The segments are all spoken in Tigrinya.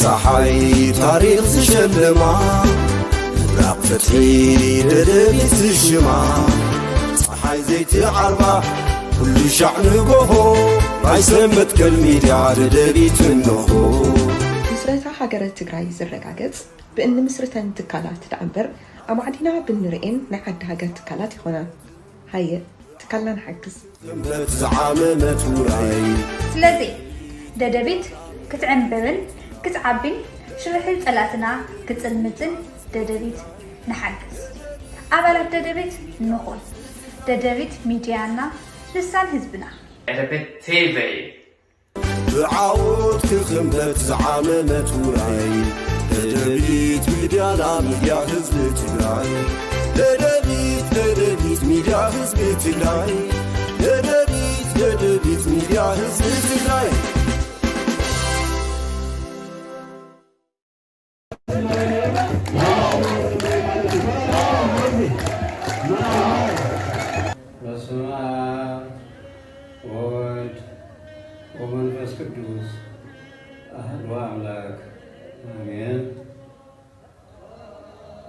صحي تاريخ زشلما راق فتحي ددبيت الشما صحي زيت عربة كل شعن بهو رايسمت كالميديا ددبيت النهو مسرتا حاجرة تقراي زرقاقت بأن مسرتا تكالات تعبر أما عدينا بنرئين نعد هاجة تكالات هنا هاي تكالنا نحجز زعامة وراي سلازي ددبيت كتعنببن كتعبين شرحي ثلاثنا كتلمتن ددبيت نحجز أبلا ددبيت نخون ددبيت ميديانا لسان حزبنا ددبيت تيفي بعود كخمبت زعامة وراي ددبيت ميديا حزب تقراي ددبيت ميديا حزب تقراي ددبيت ميديا حزب تقراي በስመ አብ ወወልድ ወመንፈስ ቅዱስ አሐዱ አምላክ አሜን።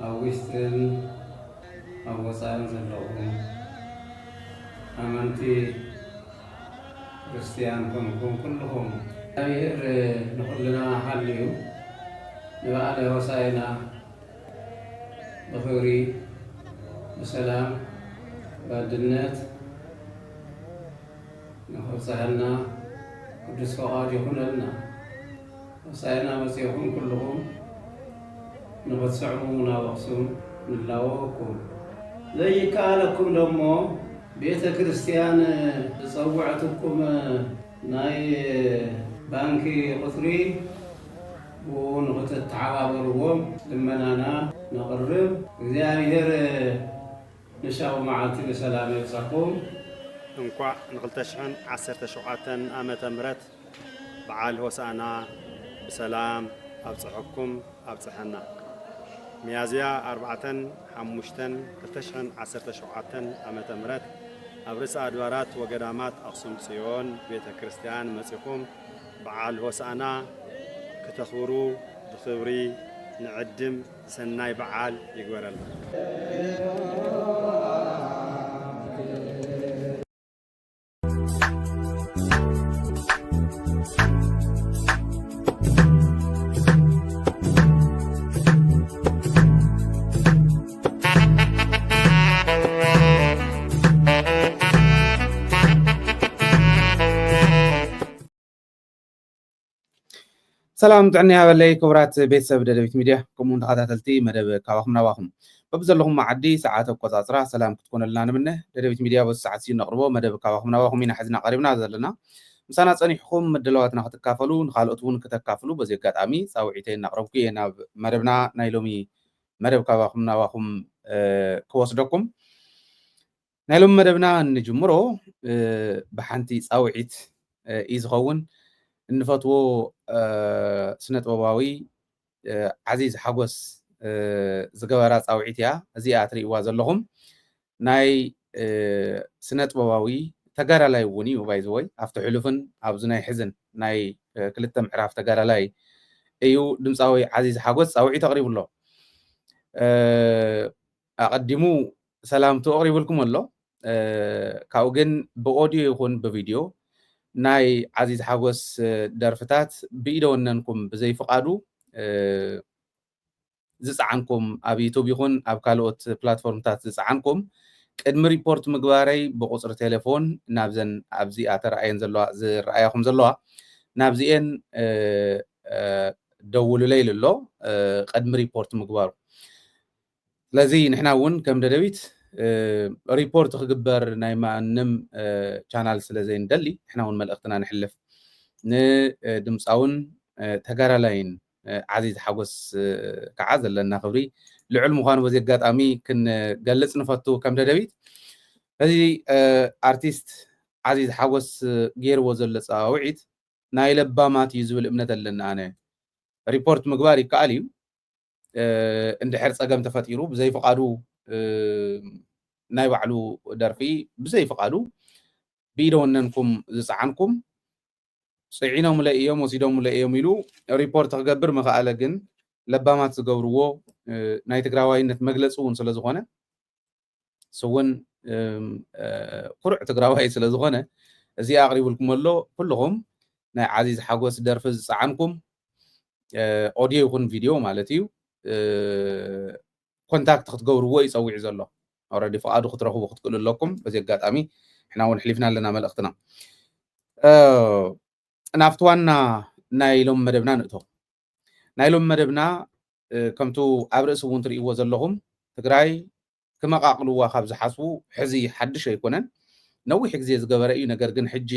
ኣብ ውሽጥን ኣብ ወፃእን ዘለኹም ኣመንቲ ክርስቲያን ከምኩም ኩልኹም እግዚአብሔር ንኹልና ሃልዩ ንበዓለ ሆሳዕና በኽብሪ በሰላም በአንድነት نخبصهنا قدس فقاد يخونلنا وصاينا مسيحون كلهم نبتصعمونا وقسم نلاوكم زي كالكم لمو بيت كريستيان تصوعتكم ناي بانكي قطري ونغتت تعابرهم لمنانا نقرب እግዚአብሔር نشاو معاتي بسلام يبصحكم እንኳዕ ን2017 ዓመተ ምህረት በዓል ሆሳዕና ብሰላም ኣብፅሐኩም ኣብፅሐና ሚያዝያ 4-5 2017 ዓመተ ምህረት ኣብ ርእሰ ኣድባራት ወገዳማት ኣክሱም ጽዮን ቤተ ክርስቲያን መጺኹም በዓል ሆሳዕና ከተኽብሩ ብኽብሪ ንዕድም ሰናይ በዓል ይግበረልና። سلام تعني هاولي كبرات بيت سب ددبيت ميديا كمون تخاتلتي مدب كواخم نواخم ببزلهم معدي ساعات وقصاصرا سلام كتكون لنا منه ددبيت ميديا بس ساعات سين نقربو مدب كواخم نواخم مين حزنا قريبنا زلنا مسانا صنيحكم مدلواتنا كتكافلوا نخالطون كتكافلوا بزي قطامي صاوعيتين نقربكي نا مدبنا نايلومي مدب كواخم نواخم كوسدكم نايلوم مدبنا نجمرو بحنتي صاوعيت يزخون نفتو سنة وباوي عزيز حقوس زقبارات أوعيتيا زي أتري وازلهم ناي سنة وباوي تجارة لاي وني وبايزوي أفتح حلفن أبزناي حزن ناي كلتم عراف تجارة لاي أيو دمساوي عزيز حقوس أوعي تقريب الله أقدمو سلام تقريب لكم الله كاوجن بأوديو يكون بفيديو ناي عزيز حقوس درفتات بإيدو أنكم بزي فقادو زس عنكم أبي توبيخون أب كالوت بلاتفورم تات زس عنكم قدم ريبورت مقباري بقصر تليفون نابزن أبزي آتر أين زلوا زي رأيكم زلوا نابزين دولو ليل اللو قدم ريبورت مقبارو لذي نحنا ون كم ددويت ريبورت خجبر نايما نم channel سلازين دلي إحنا هون ملقتنا نحلف ندمساون تجارة لاين عزيز حقوس كعزل لنا خبري لعلم خانو وزيقات أمي كن جلس نفتو كم ددويت هذه أرتيست عزيز حقوس غير وزل صاوعيت نايلبا ما تيزول ابنة لنا أنا ريبورت مقباري كاليو عند حرص أقام تفاتيرو بزي فقادو ناي بعلو درفي بزي فقادو بيدو أنكم زسعنكم صعينهم لقيهم وسيدهم لقيهم يلو ريبورت غبر مخاله جن لبامات زغبرو ناي تግራዋይነት መግለጹን ስለዝኾነ سون قرع تግራዋይ ስለዝኾነ እዚ አቅሪብልኩም ኣሎ ኩልኩም ናይ ዓዚዝ ሓጎስ ደርፊ ዝፀዓንኩም ኦዲዮ ይኹን ቪድዮ ማለት እዩ ኮንታክት ክትገብርዎ ይፀውዕ ዘሎ ኦልሬዲ ፍቃዱ ክትረኽቡ ክትክእሉ ኣለኩም በዚ አጋጣሚ احنا እውን ሕሊፍና ኣለና መልእኽትና ናፍቲ ዋና ናይ ሎም መደብና ንእቶ ናይ ሎም መደብና ከምቱ ኣብ ርእሲ እውን ትርእይዎ ዘለኹም ትግራይ ክመቃቅልዋ ካብ ዝሓስቡ ሕዚ ሓድሽ ኣይኮነን ነዊሕ ግዜ ዝገበረ እዩ ነገር ግን ሕጂ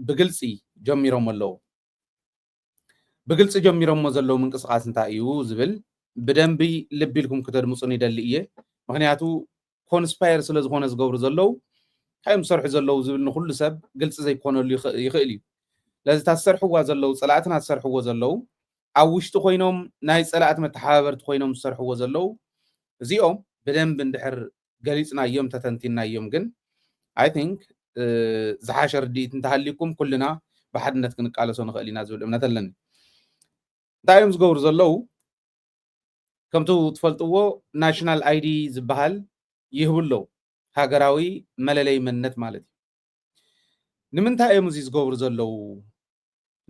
ብግልፂ ጀሚሮም ኣለዉ ብግልፂ ጀሚሮሞ ዘለዉ ምንቅስቃስ እንታይ እዩ ዝብል ብደንቢ ልቢ ኢልኩም ከተድምፁን ይደሊ እየ ምክንያቱ ኮንስፓየር ስለ ዝኾነ ዝገብሩ ዘለዉ ካዮም ዝሰርሑ ዘለዉ ዝብል ንኩሉ ሰብ ግልፂ ዘይኮነሉ ይኽእል እዩ ለዚ ታሰርሕዋ ዘለዉ ፀላእትና ዝሰርሕዎ ዘለዉ ኣብ ውሽጢ ኮይኖም ናይ ፀላእት መተሓባበርቲ ኮይኖም ዝሰርሕዎ ዘለዉ እዚኦም ብደንብ እንድሕር ገሊፅናዮም ተተንቲናዮም ግን አይ ቲንክ ዝሓሸ ርድኢት እንተሃሊኩም ኩልና ብሓድነት ክንቃለሶ ንኽእል ኢና ዝብል እምነት ኣለኒ እንታይ እዮም ዝገብሩ ዘለዉ ከምቱ ትፈልጥዎ ናሽናል አይዲ ዝበሃል ይህቡ ኣለዉ ሃገራዊ መለለይ መንነት ማለት እዩ ንምንታይ እዮም እዚ ዝገብሩ ዘለዉ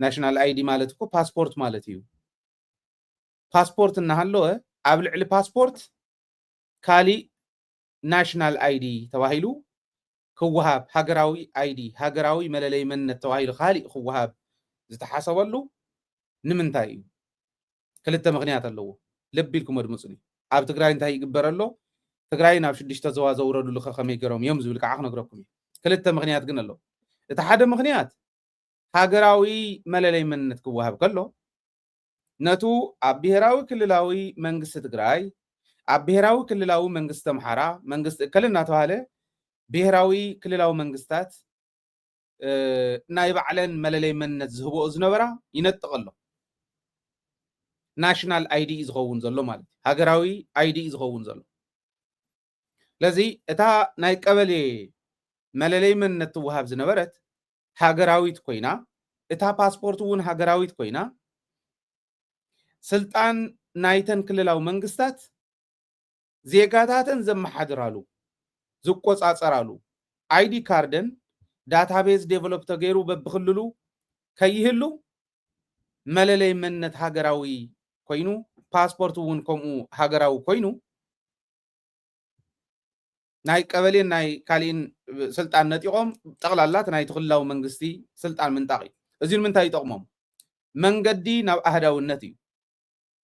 ናሽናል አይዲ ማለት እኮ ፓስፖርት ማለት እዩ ፓስፖርት እናሃለወ ኣብ ልዕሊ ፓስፖርት ካሊእ ናሽናል አይዲ ተባሂሉ ክወሃብ ሃገራዊ አይዲ ሃገራዊ መለለይ መንነት ተባሂሉ ካሊእ ክወሃብ ዝተሓሰበሉ ንምንታይ እዩ ክልተ ምክንያት ኣለዎ ልቢ ኢልኩም ኣድምፁኒ ኣብ ትግራይ እንታይ ይግበር ኣሎ ትግራይ ናብ 6 ዞባ ዘውረድሉ ከመይ ገይሮም እዮም ዝብል ከዓ ክነግረኩም እዩ ክልተ ምክንያት ግን ኣሎ እቲ ሓደ ምክንያት ሃገራዊ መለለይ መንነት ክወሃብ ከሎ ነቱ ኣብ ብሄራዊ ክልላዊ መንግስቲ ትግራይ ኣብ ብሄራዊ ክልላዊ መንግስቲ ኣምሓራ መንግስቲ እከል እናተባሃለ ብሄራዊ ክልላዊ መንግስታት ናይ ባዕለን መለለይ መንነት ዝህብኦ ዝነበራ ይነጥቕ ኣሎ ናሽናል አይዲ ዝኸውን ዘሎ ማለት ሃገራዊ አይዲ ዝኸውን ዘሎ ለዚ እታ ናይ ቀበሌ መለለይ መንነት ትወሃብ ዝነበረት ሃገራዊት ኮይና እታ ፓስፖርት እውን ሃገራዊት ኮይና ስልጣን ናይተን ክልላዊ መንግስታት ዜጋታተን ዘመሓድራሉ ዝቆፃፀራሉ አይዲ ካርደን ዳታቤዝ ዴቨሎፕ ተገይሩ በብክልሉ ከይህሉ መለለይ መንነት ሃገራዊ ኮይኑ ፓስፖርት እውን ከምኡ ሃገራዊ ኮይኑ ናይ ቀበሌን ናይ ካሊእን ስልጣን ነጢቆም ጠቕላላት ናይ ክልላዊ መንግስቲ ስልጣን ምንጣቅ እዩ እዚ ንምንታይ ይጠቕሞም መንገዲ ናብ ኣህዳውነት እዩ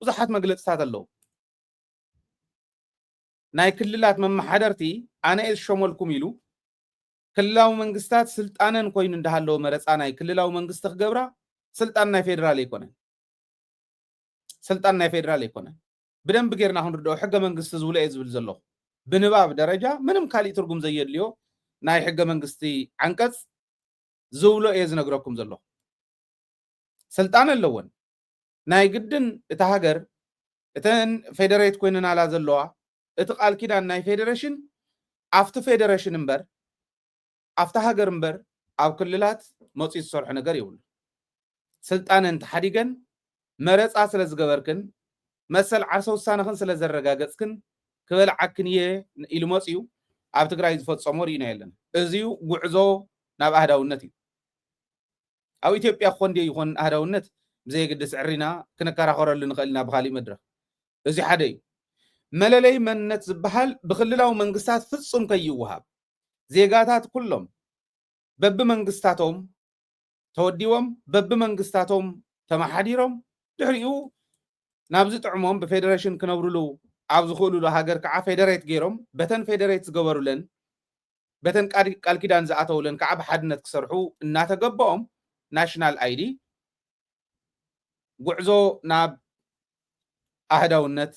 ብዙሓት መግለፅታት ኣለዉ ናይ ክልላት መማሓደርቲ ኣነ እየ ዝሾመልኩም ኢሉ ክልላዊ መንግስታት ስልጣነን ኮይኑ እንዳሃለዎ መረፃ ናይ ክልላዊ መንግስቲ ክገብራ ስልጣን ናይ ፌደራል ኣይኮነን ስልጣን ናይ ፌደራል ኣይኮነን ብደንብ ጌርና ክንርድኦ ሕገ መንግስቲ ዝብሎ እየ ዝብል ዘለኹ ብንባብ ደረጃ ምንም ካሊእ ትርጉም ዘየድልዮ ናይ ሕገ መንግስቲ ዓንቀፅ ዝብሎ እየ ዝነግረኩም ዘለኹ ስልጣን ኣለወን ናይ ግድን እታ ሃገር እተን ፌደሬት ኮይነናላ ዘለዋ እቲ ቃል ኪዳን ናይ ፌደሬሽን ኣብቲ ፌደሬሽን እምበር ኣብቲ ሃገር እምበር ኣብ ክልላት መፂኡ ዝሰርሑ ነገር ይብሉ ስልጣነን ተሓዲገን መረፃ ስለ ዝገበርክን መሰል ዓርሰ ውሳነኽን ስለ ዘረጋገፅክን ክበልዓክን እየ ኢሉ መፂኡ ኣብ ትግራይ ዝፈፀሞ ርኢና የለና እዚዩ ጉዕዞ ናብ ኣህዳውነት እዩ ኣብ ኢትዮጵያ ክኾን ድዩ ይኾን ኣህዳውነት ብዘይግድስ ዕሪና ክነከራኸረሉ ንኽእል ኢና ብካሊእ መድረክ እዚ ሓደ እዩ መለለይ መንነት ዝበሃል ብክልላዊ መንግስታት ፍጹም ከይወሃብ ዜጋታት ኩሎም በብመንግስታቶም ተወዲቦም በብመንግስታቶም ተመሓዲሮም ድሕሪኡ ናብዚ ጥዕሞም ብፌደሬሽን ክነብሩሉ ኣብ ዝኽእሉሉ ሃገር ከዓ ፌደሬት ገይሮም በተን ፌደሬት ዝገበሩለን በተን ቃል ኪዳን ዝኣተውለን ከዓ ብሓድነት ክሰርሑ እናተገበኦም ናሽናል አይዲ ጉዕዞ ናብ ኣህዳውነት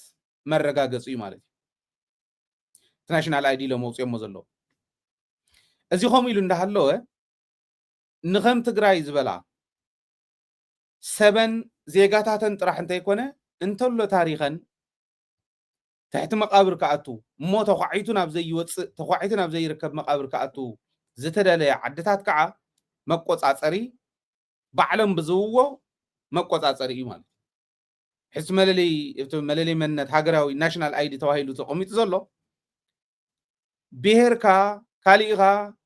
መረጋገፂ እዩ ማለት እዩ ናሽናል አይዲ ለመውፅኦሞ ዘለዎ እዚ ከምኡ ኢሉ እንዳሃለወ ንኸም ትግራይ ዝበላ ሰበን ዜጋታተን ጥራሕ እንተይኮነ እንተሎ ታሪኸን تحت مقابر كأتو مو تخعيتو ناب زي يوص تخعيتو ناب زي يركب مقابر كأتو زتدلي عدتات كعا مقوص عصري بعلم بزوو مقوصاصر እዩ ማለት ሕስ መለለይ መንነት ሃገራዊ ናሽናል አይዲ ተባሂሉ ተቆሚጡ ዘሎ ብሄርካ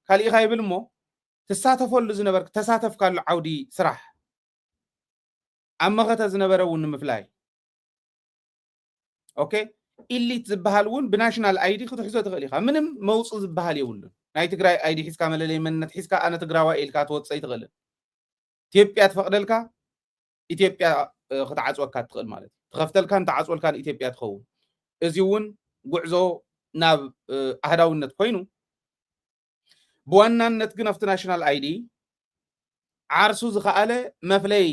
ካሊኢኻ ይብል እሞ ተሳተፈሉ ዝነበር ተሳተፍካሉ ዓውዲ ስራሕ ኣብ መኸተ ዝነበረ እውን ንምፍላይ ኦኬ ኢሊት ዝበሃል እውን ብናሽናል አይዲ ክትሕዞ ትኽእል ኢኻ ምንም መውፅእ ዝበሃል የብሉን ናይ ትግራይ አይዲ ሒዝካ መለለይ መንነት ሒዝካ ኣነ ትግራዋይ ኢልካ ትወፅእ ትኽእል ኢትዮጵያ ትፈቅደልካ ኢትዮጵያ ክትዓፅወካ ትኽእል ማለት ትኸፍተልካን ተዓፅወልካን ኢትዮጵያ ትኸውን እዚ እውን ጉዕዞ ናብ ኣህዳውነት ኮይኑ ብዋናነት ግን ኣብቲ ናሽናል አይዲ ዓርሱ ዝኸኣለ መፍለይ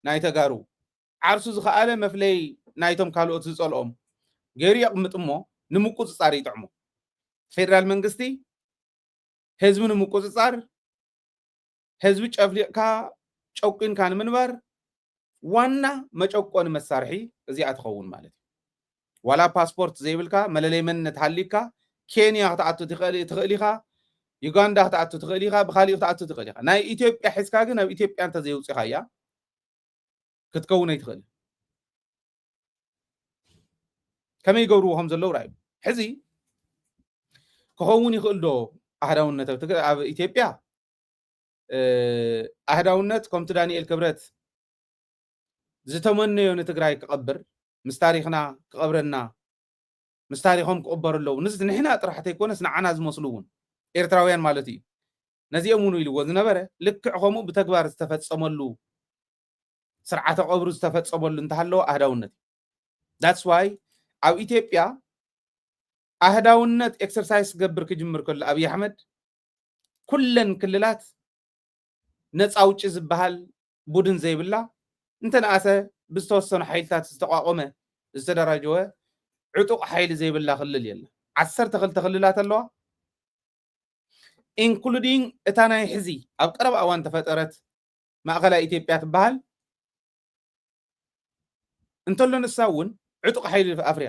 ናይ ተጋሩ ዓርሱ ዝኸኣለ መፍለይ ናይቶም ካልኦት ዝፀልኦም ገይሩ የቕምጥ እሞ ንምቁፅፃር ይጥዕሞ ፌደራል መንግስቲ ህዝቢ ንምቁፅፃር ህዝቢ ጨፍሊቕካ ጨቁንካ ንምንባር ዋና መጨቆኒ መሳርሒ እዚኣ ትኸውን ማለት እዩ ዋላ ፓስፖርት ዘይብልካ መለለይ መንነት ሃሊካ ኬንያ ክትኣቱ ትኽእል ኢኻ ዩጋንዳ ክትኣቱ ትኽእል ኢኻ ብኻሊእ ክትኣቱ ትኽእል ኢኻ ናይ ኢትዮጵያ ሒዝካ ግን ኣብ ኢትዮጵያ እንተዘይውፅኢኻ እያ ክትከውን ኣይትኽእል ከመይ ይገብርዎ ከም ዘለዉ ራእዩ ሕዚ ክኸውን ይኽእል ዶ ኣህዳውነት ኣብ ኢትዮጵያ ኣህዳውነት ከምቲ ዳንኤል ክብረት ዝተመነዮ ንትግራይ ክቐብር ምስ ታሪክና ክቐብረና ምስ ታሪኮም ክቕበሩ ኣለዉ ንሕና ጥራሕ ኣይኮነስ ንዓና ዝመስሉ እውን ኤርትራውያን ማለት እዩ ነዚኦም እውን ኢልዎ ዝነበረ ልክዕ ከምኡ ብተግባር ዝተፈፀመሉ ስርዓተ ቀብሩ ዝተፈፀመሉ እንተሃለወ ኣህዳውነት ዳትስ ዋይ ኣብ ኢትዮጵያ ኣህዳውነት ኤክሰርሳይዝ ገብር ክጅምር ከሎ ኣብይ ኣሕመድ ኩለን ክልላት ነፃ ውጪ ዝበሃል ቡድን ዘይብላ እንተነኣሰ ብዝተወሰኑ ሓይልታት ዝተቋቆመ ዝተደራጀወ ዕጡቕ ሓይሊ ዘይብላ ክልል የለ 12 ክልላት ኣለዋ ኢንክሉዲንግ እታ ናይ ሕዚ ኣብ ቀረብ እዋን ተፈጠረት ማእከላይ ኢትዮጵያ ትበሃል እንተሎ ንሳ እውን ዕጡቕ ሓይሊ ኣፍርያ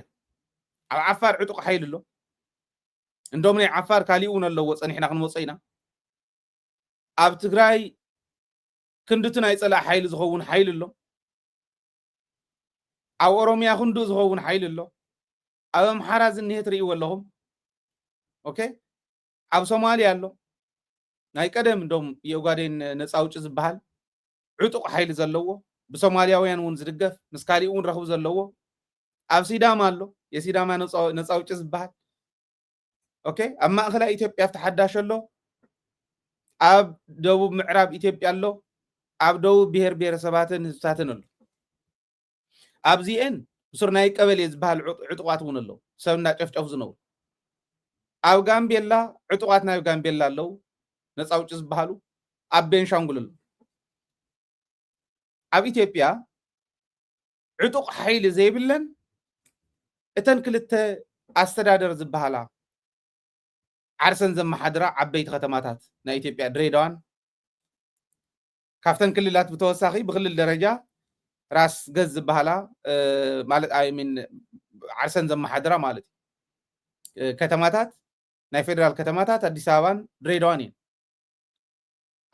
ኣብ ዓፋር ዕጡቕ ሓይሊ ኣሎ እንደውም ናይ ዓፋር ካሊእ እውን ኣለዎ ፀኒሕና ክንወፅእ ኢና ኣብ ትግራይ ክንድቱ ናይ ፀላእ ሓይሊ ዝኸውን ሓይሊ ኣሎ ኣብ ኦሮምያ ክንዱእ ዝኸውን ሓይሊ ኣሎ ኣብ ኣምሓራ ዝኒሄ ትርእይዎ ኣለኹም ኦኬ ኣብ ሶማልያ ኣሎ ናይ ቀደም እንደውም የኡጋዴን ነፃ ውጪ ዝበሃል ዕጡቕ ሓይሊ ዘለዎ ብሶማልያውያን እውን ዝድገፍ ምስ ካሊእ እውን ረኽቡ ዘለዎ ኣብ ሲዳማ ኣሎ የሲዳማ ነፃ ውጪ ዝበሃል ኦኬ ኣብ ማእከላይ ኢትዮጵያ ተሓዳሽ ኣሎ ኣብ ደቡብ ምዕራብ ኢትዮጵያ ኣሎ ኣብ ደቡብ ብሄር ብሄረሰባትን ህዝብታትን ኣሎ ኣብዚአን ምስር ናይ ቀበሌ ዝበሃል ዕጡቋት እውን ኣለዉ ሰብ እንዳጨፍጨፍ ዝነብሩ ኣብ ጋምቤላ ዕጡቋት ናይ ጋምቤላ ኣለዉ ነፃ ውጪ ዝበሃሉ ኣብ ቤንሻንጉል ኣሎ ኣብ ኢትዮጵያ ዕጡቕ ሓይሊ ዘይብለን እተን ክልተ ኣስተዳደር ዝበሃላ ዓርሰን ዘመሓድራ ዓበይቲ ከተማታት ናይ ኢትዮጵያ ድሬዳዋን ካብተን ክልላት ብተወሳኺ ብክልል ደረጃ ራስ ገዝ ዝበሃላ ማለት ኣይሚን ዓርሰን ዘመሓድራ ማለት ከተማታት ናይ ፌደራል ከተማታት ኣዲስ አበባን ድሬዳዋን እየን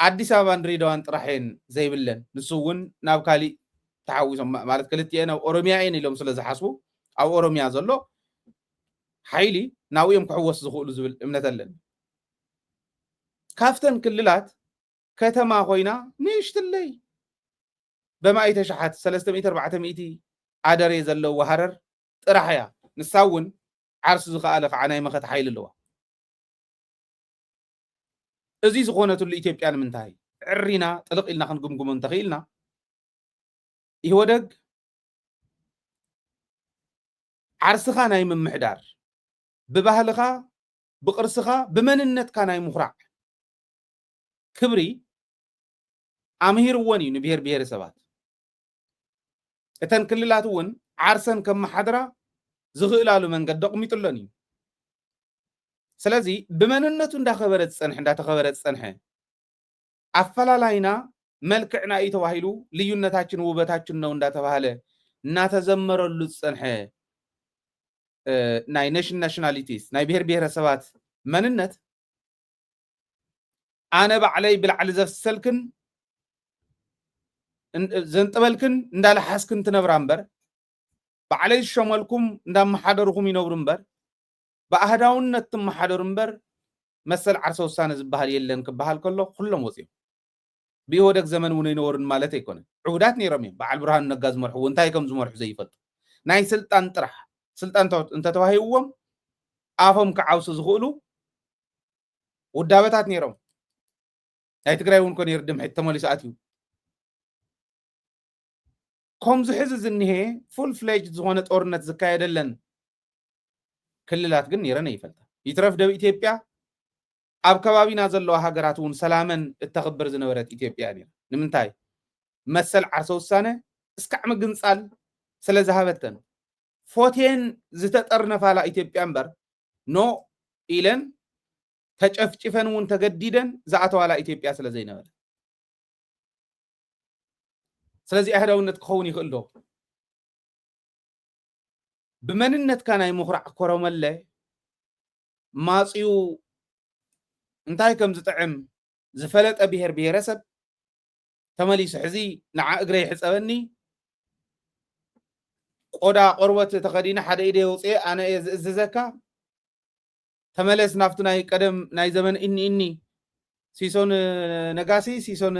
ኣዲስ አበባን ድሬዳዋን ጥራሕን ዘይብለን ንሱ እውን ናብ ካሊእ ተሓዊሶም ማለት ክልቲአን ኣብ ኦሮምያ እየን ኢሎም ስለ ዝሓስቡ ኣብ ኦሮምያ ዘሎ ሓይሊ ናብኦም ክሕወስ ዝኽእሉ ዝብል እምነት ኣለኒ ካፍተን ክልላት ከተማ ኮይና ንእሽትለይ በማእተ ሸሓት 300-400 ኣደሬ ዘለዎ ሃረር ጥራሕ እያ ንሳ እውን ዓርሱ ዝኸኣለ ከዓ ናይ መኸት ሓይሊ ኣለዋ እዚ ዝኾነትሉ ኢትዮጵያ ንምንታይ ዕሪና ጥልቕ ኢልና ክንግምግሞ እንተኽኢልና ይወደግ ዓርስኻ ናይ ምምሕዳር ብባህልኻ ብቅርስኻ ብመንነትካ ናይ ምኹራዕ ክብሪ ኣምሂርዎን እዩ ንብሄር ብሄረሰባት እተን ክልላት እውን ዓርሰን ከመሓድራ ዝኽእላሉ መንገዲ ኣቕሚጡሎን እዩ ስለዚ ብመንነቱ እንዳተኸበረት ፀንሐ ኣፈላላይና መልክዕና እዩ ተባሂሉ ልዩነታችን ውበታችን ነው እንዳተባሃለ እናተዘመረሉ ፀንሐ ናይ ናሽናሊቲስ ናይ ብሄር ብሄረሰባት መንነት ኣነ ባዕለይ ብላዕሊ ዘፍሰልክን ዘንጥበልክን እንዳለሓስክን ትነብራ እምበር ባዕለይ ሸመልኩም እንዳመሓደርኩም ይነብሩ እምበር ብኣህዳውነት ትመሓደሩ እምበር መሰል ዓርሰ ውሳነ ዝበሃል የለን ክበሃል ከሎ ኩሎም ወፂኦም ብኢህወደግ ዘመን እውን ይነበሩን ማለት ኣይኮነን ዕውዳት ነይሮም እዮም በዓል ብርሃኑ ነጋ ዝመርሕዎ እንታይ ከም ዝመርሑ ዘይፈልጡ ናይ ስልጣን ጥራሕ ስልጣን እንተተዋሂብዎም ኣፎም ክዓውሱ ዝኽእሉ ውዳበታት ነይሮም ናይ ትግራይ እውን ኮ ነይሩ ድምሒት ተመሊሱ ኣትዩ ከምዚ ሕዚ ዝኒሄ ፉል ፍሌጅ ዝኾነ ጦርነት ዝካየደለን ክልላት ግን ነይረን ኣይፈልጣ ይትረፍ ደብ ኢትዮጵያ ኣብ ከባቢና ዘለዋ ሃገራት እውን ሰላመን እተኽብር ዝነበረት ኢትዮጵያ ነይራ ንምንታይ መሰል ዓርሰ ውሳነ እስካዕ ምግንፃል ስለ ዝሃበተን ፎቴን ዝተጠርነፋላ ኢትዮጵያ እምበር ኖ ኢለን ተጨፍጭፈን እውን ተገዲደን ዝኣተዋላ ኢትዮጵያ ስለ ዘይነበረ ስለዚ ኣህዳውነት ክኸውን ይኽእል ዶ ብመንነትካ ናይ ምኹራዕ ኮረመለ ማፅዩ እንታይ ከም ዝጥዕም ዝፈለጠ ብሄር ብሄረሰብ ተመሊሱ ሕዚ ንዓ እግረይ ሕፀበኒ ቆዳ ቆርበት ተኸዲነ ሓደ ኢደ ውፅአ ኣነ እየ ዝእዝዘካ ተመለስ ናፍቱ ናይ ቀደም ናይ ዘመን እኒ ሲሶን ነጋሲ ሲሶን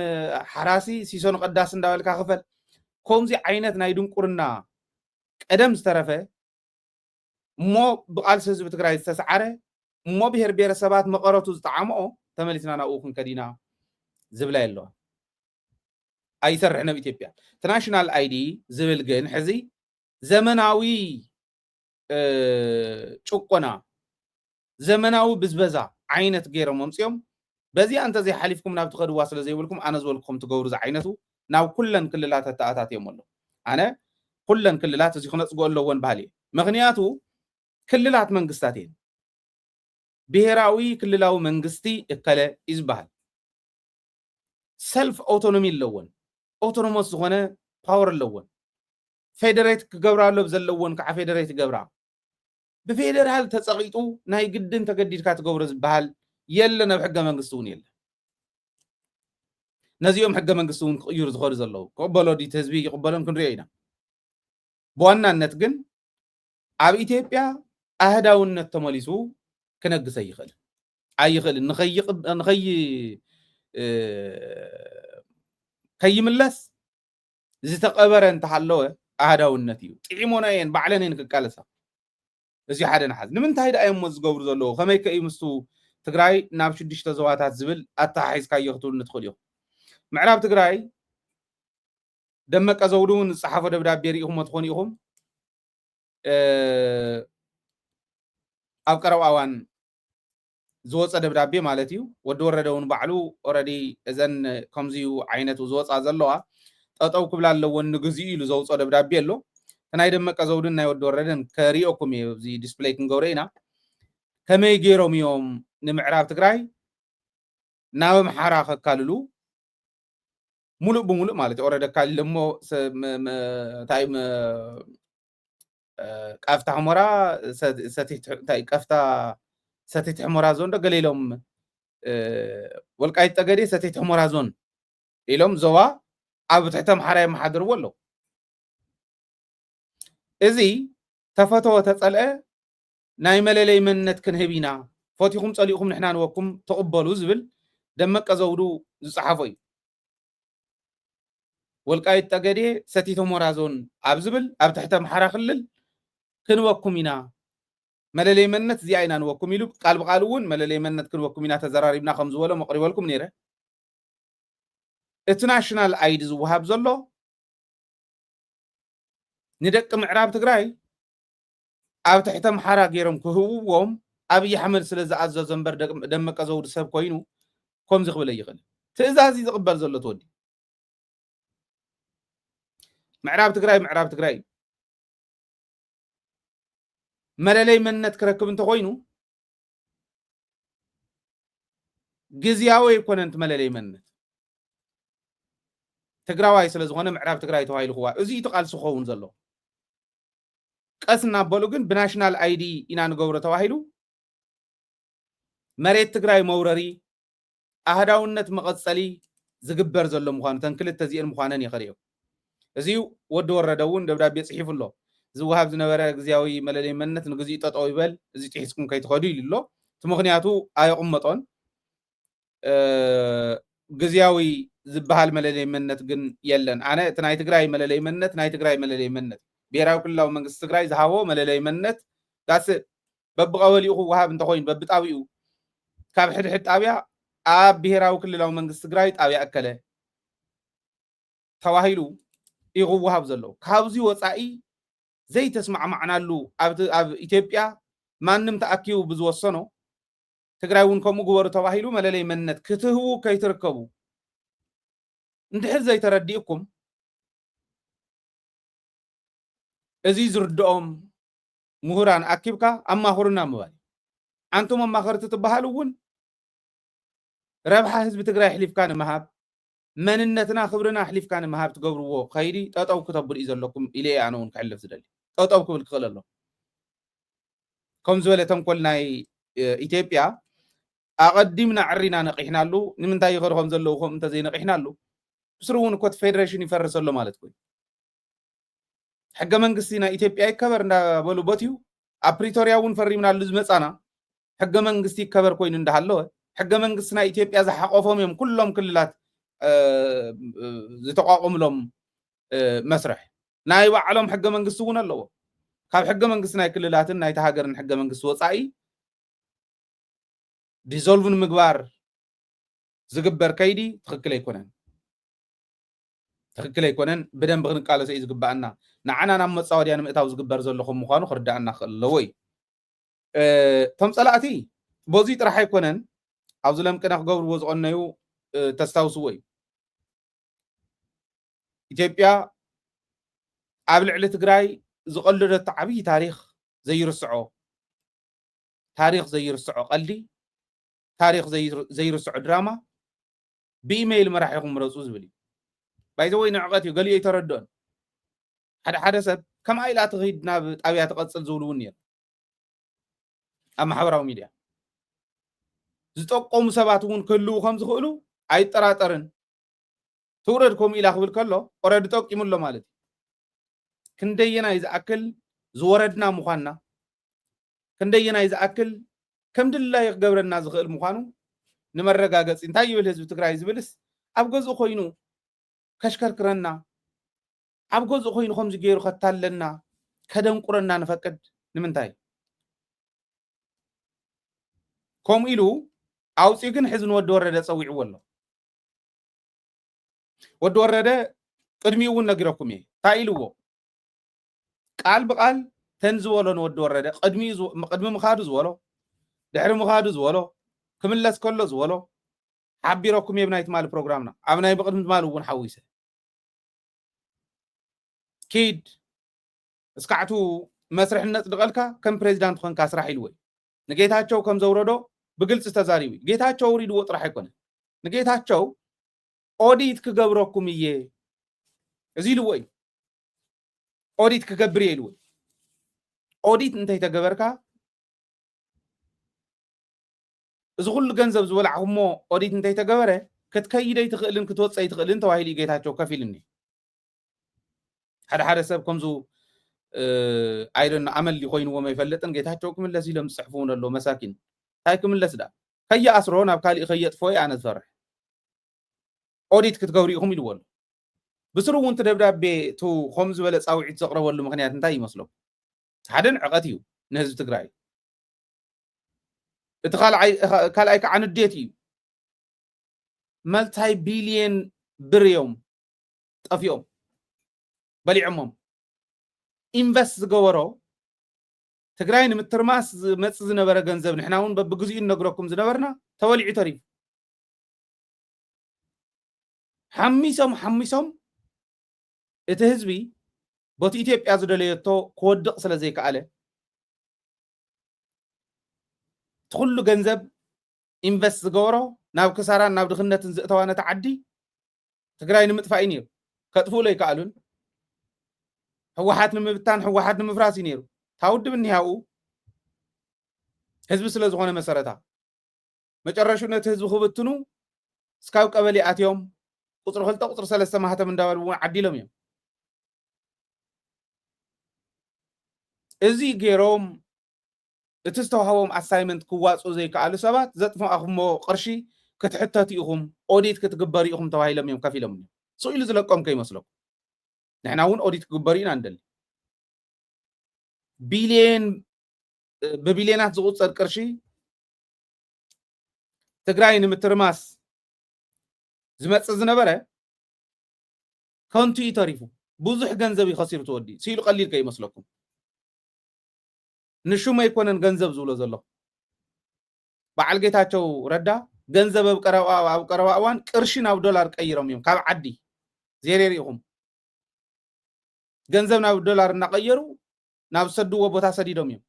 ሓራሲ ሲሶን ቀዳስ እንዳበልካ ክፈል ከምዚ ዓይነት ናይ ድንቁርና ቀደም ዝተረፈ እሞ ብቃልሲ ህዝቢ ትግራይ ዝተሰዓረ እሞ ብሄር ብሄረሰባት መቐረቱ ዝጠዓምኦ ተመሊስና ናብኡ ክንከዲና ዝብላ ኣለዋ ኣይሰርሕን ኣብ ኢትዮጵያ ናሽናል አይዲ ዝብል ግን ሕዚ ዘመናዊ ጭቆና ዘመናዊ ብዝበዛ ዓይነት ገይሮም መምፅኦም በዚ አንተ ዘይሓሊፍኩም ናብ ትኸድዋ ስለ ዘይብልኩም ኣነ ዝበልኩም ትገብሩ ዝዓይነቱ ናብ ኩለን ክልላት ተኣታት እዮም ኣሎ ኣነ ኩለን ክልላት እዚ ክነፅጎ ኣለዎን ባህል እየ ምክንያቱ ክልላት መንግስታት እየን ብሄራዊ ክልላዊ መንግስቲ እከለ ይዝበሃል ሰልፍ ኦቶኖሚ ኣለዎን ኦቶኖሞስ ዝኾነ ፓወር ኣለዎን ፌደሬት ክገብራሎ ዘለዎን ከዓ ፌደሬት ይገብራ ብፌደራል ተፀቂጡ ናይ ግድን ተገዲድካ ትገብሮ ዝበሃል የለን ኣብ ሕገ መንግስቲ እውን የለን ነዚኦም ሕገ መንግስቲ እውን ክቅይሩ ዝኸዱ ዘለዉ ክቕበሎ ዲት ህዝቢ ይቕበሎም ክንሪኦ ኢና ብዋናነት ግን ኣብ ኢትዮጵያ ኣህዳውነት ተመሊሱ ክነግስ ኣይኽእልን ከይምለስ ዝተቐበረ እንተሃለወ ኣህዳውነት እዩ ጥዒሞና እየን ባዕለን እየን ክቃለሳ እዚ ሓደ ንሓዝ ንምንታይ ዳ እዮም ዝገብሩ ዘለዉ ከመይ ከ እዩ ምስቱ ትግራይ ናብ 6 ዞባታት ዝብል ኣተሓሒዝካዮ ክትብሉ ንትኽእሉ ኢኹም ምዕራብ ትግራይ ደመቀ ዘውዱ እውን ዝፀሓፎ ደብዳቤ ሪኢኹሞ ትኾኑ ኢኹም ኣብ ቀረብ እዋን ዝወፀ ደብዳቤ ማለት እዩ ወዲ ወረደ እውን ባዕሉ ኦልሬዲ እዘን ከምዚኡ ዓይነት ዝወፃ ዘለዋ ጠጠው ክብላ ኣለዎን ንግዚኡ ኢሉ ዘውፅኦ ደብዳቤ ኣሎ ናይ ደመቀ ዘውድን ናይ ወዲ ወረደን ከሪኦኩም እዩ እዚ ዲስፕሌይ ክንገብሮ ኢና ከመይ ገይሮም እዮም ንምዕራብ ትግራይ ናብ ኣምሓራ ከካልሉ ሙሉእ ብሙሉእ ማለት እዩ ኦልሬዲ ካሊለ እሞ እንታይ ቃፍታ ሕሞራ ቀፍታ ሰቲት ሕሞራ ዞን ዶ ገሊሎም ወልቃይት ጠገዴ ሰቲት ሕሞራ ዞን ኢሎም ዞባ ኣብ ትሕቲ ኣምሓራ የመሓድርዎ ኣለዉ እዚ ተፈተወ ተፀልአ ናይ መለለይ መንነት ክንህብ ኢና ፈቲኹም ፀሊእኹም ንሕና ንወኩም ተቕበሉ ዝብል ደመቀ ዘውዱ ዝፀሓፎ እዩ ወልቃይት ጠገዴ ሰቲት ሕሞራ ዞን ኣብ ዝብል ኣብ ትሕቲ ኣምሓራ ክልል ክንወኩም ኢና መለለይ መንነት እዚኣ ኢና ንወኩም ኢሉ ቃል ብቃል እውን መለለይ መንነት ክንወኩም ኢና ተዘራሪብና ከም ዝበሎ መቕሪበልኩም ነይረ እቲ ናሽናል አይዲ ዝወሃብ ዘሎ ንደቂ ምዕራብ ትግራይ ኣብ ትሕቲ ኣምሓራ ገይሮም ክህብዎም ኣብይ ኣሕመድ ስለ ዝኣዘዞ እምበር ደመቀ ዘውዱ ሰብ ኮይኑ ከምዚ ክብል ኣይኽእል ትእዛዝ ዝቕበል ዘሎ ትወዲ ምዕራብ ትግራይ መለለይ መንነት ክረክብ እንተኮይኑ ግዝያዊ ኣይኮነን መለለይ መንነት ትግራዋይ ስለ ዝኾነ ምዕራብ ትግራይ ተባሂሉ ክዋ እዚ ተቃልሲ ክኸውን ዘሎ ቀስ እናበሉ ግን ብናሽናል አይዲ ኢና ንገብሮ ተባሂሉ መሬት ትግራይ መውረሪ ኣህዳውነት መቐፀሊ ዝግበር ዘሎ ምዃኑ ተን ክልተ እዚአን ምዃነን የኽርዮ እዚው ወዲ ወረደ እውን ደብዳቤ ጽሒፉ ኣሎ ዝውሃብ ዝነበረ ግዝያዊ መለለይ መንነት ንግዚኡ ጠጠው ይበል እዚ ጥሒስኩም ከይትኸዱ ኢሉ ኣሎ እቲ ምክንያቱ ኣይቕመጦን ግዝያዊ ዝበሃል መለለይ መንነት ግን የለን ኣነ እቲ ናይ ትግራይ መለለይ መንነት ናይ ትግራይ መለለይ መንነት ብሔራዊ ክልላዊ መንግስቲ ትግራይ ዝሃቦ መለለይ መንነት ዳስ በብቀበሊኡ ክወሃብ እንተኮይኑ በብጣቢኡ ካብ ሕድሕድ ጣብያ ኣብ ብሔራዊ ክልላዊ መንግስቲ ትግራይ ጣብያ እከለ ተባሂሉ ይኽወሃብ ዘሎ ካብዚ ወፃኢ ዘይተስማዕማዕናሉ ኣብ ኢትዮጵያ ማንም ተኣኪቡ ብዝወሰኖ ትግራይ እውን ከምኡ ግበሩ ተባሂሉ መለለይ መንነት ክትህቡ ከይትርከቡ እንድሕር ዘይተረዲእኩም እዚ ዝርድኦም ምሁራን ኣኪብካ ኣማኽሩና ምባል ኣንቱም ኣማኸርቲ ትበሃሉ እውን ረብሓ ህዝቢ ትግራይ ሕሊፍካ ንምሃብ መንነትና ክብርና ሕሊፍካ ንምሃብ ትገብርዎ ከይዲ ጠጠው ክተብሉ እዩ ዘለኩም ኢለ ኣነ እውን ክሕልፍ ዝደሊ ጠጠው ክብል ክኽእል ኣሎ ከም ዝበለ ተንኮል ናይ ኢትዮጵያ ኣቐዲምና ዕሪና ነቂሕናሉ ንምንታይ ይኸድኹም ዘለዉ ከም እንተዘይነቂሕናሉ ብስሩ እውን እኮ ፌደሬሽን ይፈርስ ኣሎ ማለት ኮይኑ ሕገ መንግስቲ ናይ ኢትዮጵያ ይከበር እንዳበሉ ቦትዩ ኣብ ፕሪቶሪያ እውን ፈሪምናሉ ዝመፃና ሕገ መንግስቲ ይከበር ኮይኑ እንዳሃለወ ሕገ መንግስቲ ናይ ኢትዮጵያ ዝሓቆፎም እዮም ኩሎም ክልላት ዝተቋቆምሎም መስርሕ ናይ ባዕሎም ሕገ መንግስቲ እውን ኣለዎ ካብ ሕገ መንግስቲ ናይ ክልላትን ናይ ሃገርን ሕገ መንግስቲ ወፃኢ ዲዞልቭ ንምግባር ዝግበር ከይዲ ትክክል ኣይኮነን ብደንብ ክንቃለሶ እዩ ዝግባአና ንዓና ናብ መፃወድያ ንምእታው ዝግበር ዘለኹም ምዃኑ ክርዳእና ክእል ኣለዎ እዩ እቶም ፀላእቲ በዚ ጥራሕ ኣይኮነን ኣብዚ ለምቅና ክገብርዎ ዝቐነዩ ተስታውስዎ እዩ ኢትዮጵያ ኣብ ልዕሊ ትግራይ ዝቐልደቶ ዓብይ ታሪክ ዘይርስዖ ቀልዲ ታሪክ ዘይርስዖ ድራማ ብኢሜይል መራሒኹም ምረፁ ዝብል እዩ ባይዘወይ ንዕቐት እዩ ገሊኡ ኣይተረድኦን ሓደ ሰብ ከመይ ኢላ ትኸይድ ናብ ጣብያ ትቐፅል ዝብሉ እውን ነይሩ ኣብ ማሕበራዊ ሚድያ ዝጠቆሙ ሰባት እውን ክህልው ከም ዝኽእሉ ኣይጠራጠርን ትውረድ ከምኡ ኢላ ክብል ከሎ ኦረዲ ጠቂሙሎ ማለት እዩ ክንደየናይ ዝኣክል ዝወረድና ምዃንና ክንደየናይ ዝኣክል ከም ድላይ ክገብረና ዝኽእል ምዃኑ ንመረጋገፂ እንታይ ይብል ህዝቢ ትግራይ ዝብልስ ኣብ ገዝኡ ኮይኑ ከሽከርክረና ኣብ ገዝኡ ኮይኑ ከምዚ ገይሩ ከታለና ከደንቁረና ንፈቅድ ንምንታይ ከምኡ ኢሉ ኣውፂኡ ግን ሕዝቢ ንወዲ ወረደ ፀዊዕዎ ኣሎ ወዲ ወረደ ቅድሚኡ እውን ነጊረኩም እየ እንታይ ኢልዎ ቃል ብቃል ተን ዝበሎ ንወዲ ወረደ ቅድሚ ምኻዱ ዝበሎ ድሕሪ ምኻዱ ዝበሎ ክምለስ ከሎ ዝበሎ ሓቢረኩም እየ ብናይ ትማሊ ፕሮግራምና ኣብ ናይ ብቅድሚ ትማሊ እውን ሓዊሰ ኪድ እስካዕቱ መስርሕነት ድቐልካ ከም ፕሬዚዳንት ኮንካ ስራሕ ኢልዎ ንጌታቸው ከም ዘውረዶ ብግልፂ ተዛሪቡ ጌታቸው ውሪድዎ ጥራሕ ኣይኮነን ንጌታቸው ኦዲት ክገብረኩም እየ እዚ ኢልዎ እዩ ኦዲት ክገብር እየ ኢልዎ ኦዲት እንተይተገበርካ እዚ ኩሉ ገንዘብ ዝበላዕኹሞ ኦዲት እንተይተገበረ ክትከይደይ ትኽእልን ክትወፀይ ትኽእልን ተባሂሉ እዩ ጌታቸው ከፍ ኢልኒ ሓደ ሰብ ከምዙ ኣይደና ኣመሊ ኮይንዎም ኣይፈልጥን ጌታቸው ክምለስ ኢሎም ዝፅሕፍውን ኣሎ መሳኪን እንታይ ክምለስ ዳ ከይኣስሮ ናብ ካሊእ ከየጥፎ ኣነ ዝፈርሕ ኦዲት ክትገብሩ ኢኹም ኢልዎ ኣሎ ብስሩ እውን እቲ ደብዳቤ እቲ ከም ዝበለ ፃውዒት ዘቕረበሉ ምክንያት እንታይ ይመስሎም ሓደ ንዕቐት እዩ ንህዝቢ ትግራይ እቲ ካልኣይ ከዓ ንዴት እዩ መልታይ ቢልየን ብር እዮም ጠፊኦም በሊዖሞም ኢንቨስት ዝገበሮ ትግራይ ንምትርማስ ዝመፅእ ዝነበረ ገንዘብ ንሕና እውን በብግዚኡ ነግረኩም ዝነበርና ተበሊዑ ተሪፉ ሓሚሶም እቲ ህዝቢ በቲ ኢትዮጵያ ዝደለየቶ ክወድቕ ስለ ዘይከኣለ እቲ ኩሉ ገንዘብ ኢንቨስት ዝገበሮ ናብ ክሳራን ናብ ድኽነትን ዝእተዋ ነቲ ዓዲ ትግራይ ንምጥፋእ እዩ ነይሩ ከጥፍኡ ኣይከኣሉን ህወሓት ንምብታን ህወሓት ንምፍራስ እዩ ነይሩ ታውድብ እኒሃኡ ህዝቢ ስለ ዝኾነ መሰረታ መጨረሹ ነቲ ህዝቢ ክብትኑ እስካብ ቀበሌ ኣትዮም ቁፅሪ 2 ቁፅሪ 3 ማህተም እንዳበሉ ዓዲሎም እዮም እዚ ገይሮም እቲ ዝተዋህቦም ኣሳይመንት ክዋፅኡ ዘይከኣሉ ሰባት ዘጥፍኣኹሞ ቅርሺ ክትሕተቱ ኢኹም ኦዲት ክትግበር ኢኹም ተባሂሎም እዮም ከፍ ኢሎም ስኢሉ ዝለቆም ከይመስለኩም ንሕና እውን ኦዲት ክግበር ኢና እንደሊ ቢልየን ብቢልየናት ዝቁፀር ቅርሺ ትግራይ ንምትርማስ ዝመፅእ ዝነበረ ከንቱ እዩ ተሪፉ ብዙሕ ገንዘብ ይኸሲሩ ተወዲ ሲሉ ቀሊል ከይመስለኩም ንሹም ኣይኮነን ገንዘብ ዝብሎ ዘሎ በዓል ጌታቸው ረዳ ገንዘብ ኣብ ቀረባ እዋን ቅርሺ ናብ ዶላር ቀይሮም እዮም ካብ ዓዲ ዜሬር ኢኹም ገንዘብ ናብ ዶላር እናቀየሩ ናብ ሰድዎ ቦታ ሰዲዶም እዮም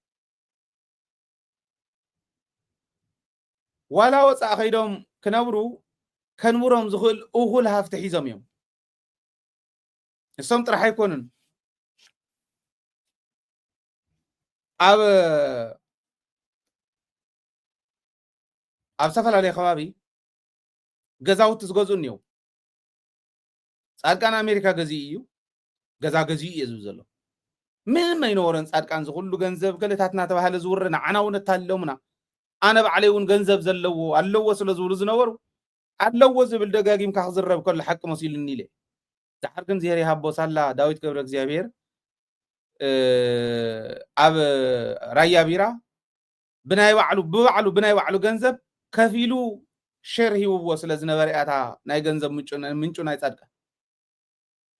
ዋላ ወፃእ ከይዶም ክነብሩ ከንብሮም ዝኽእል እኹል ሃፍቲ ሒዞም እዮም እሶም ጥራሕ ኣይኮኑን ኣብ ዝተፈላለዩ ከባቢ ገዛውቲ ዝገዝኡ እኒው ጻድቃን ኣሜሪካ ገዚኡ እዩ ገዛ ገዚኡ እዩ ዝብል ዘሎ ምንም ኣይነበረን ጻድቃን ዝኩሉ ገንዘብ ገለታትና ተባሃለ ዝውር ንዓና እውን እታለሙና ኣነ ባዕለይ እውን ገንዘብ ዘለዎ ኣለዎ ስለ ዝብሉ ዝነበሩ ኣለዎ ዝብል ደጋጊምካ ክዝረብ ከሎ ሓቂ መሲሉኒ ኢለ ዛሕር ግን ዜር ይሃቦ ሳላ ዳዊት ገብረ እግዚአብሔር ኣብ ራያ ቢራ ብናይ ባዕሉ ገንዘብ ከፊሉ ሼር ሂውዎ ስለ ዝነበረ ኣታ ናይ ገንዘብ ምንጩ ናይ ጻድቃን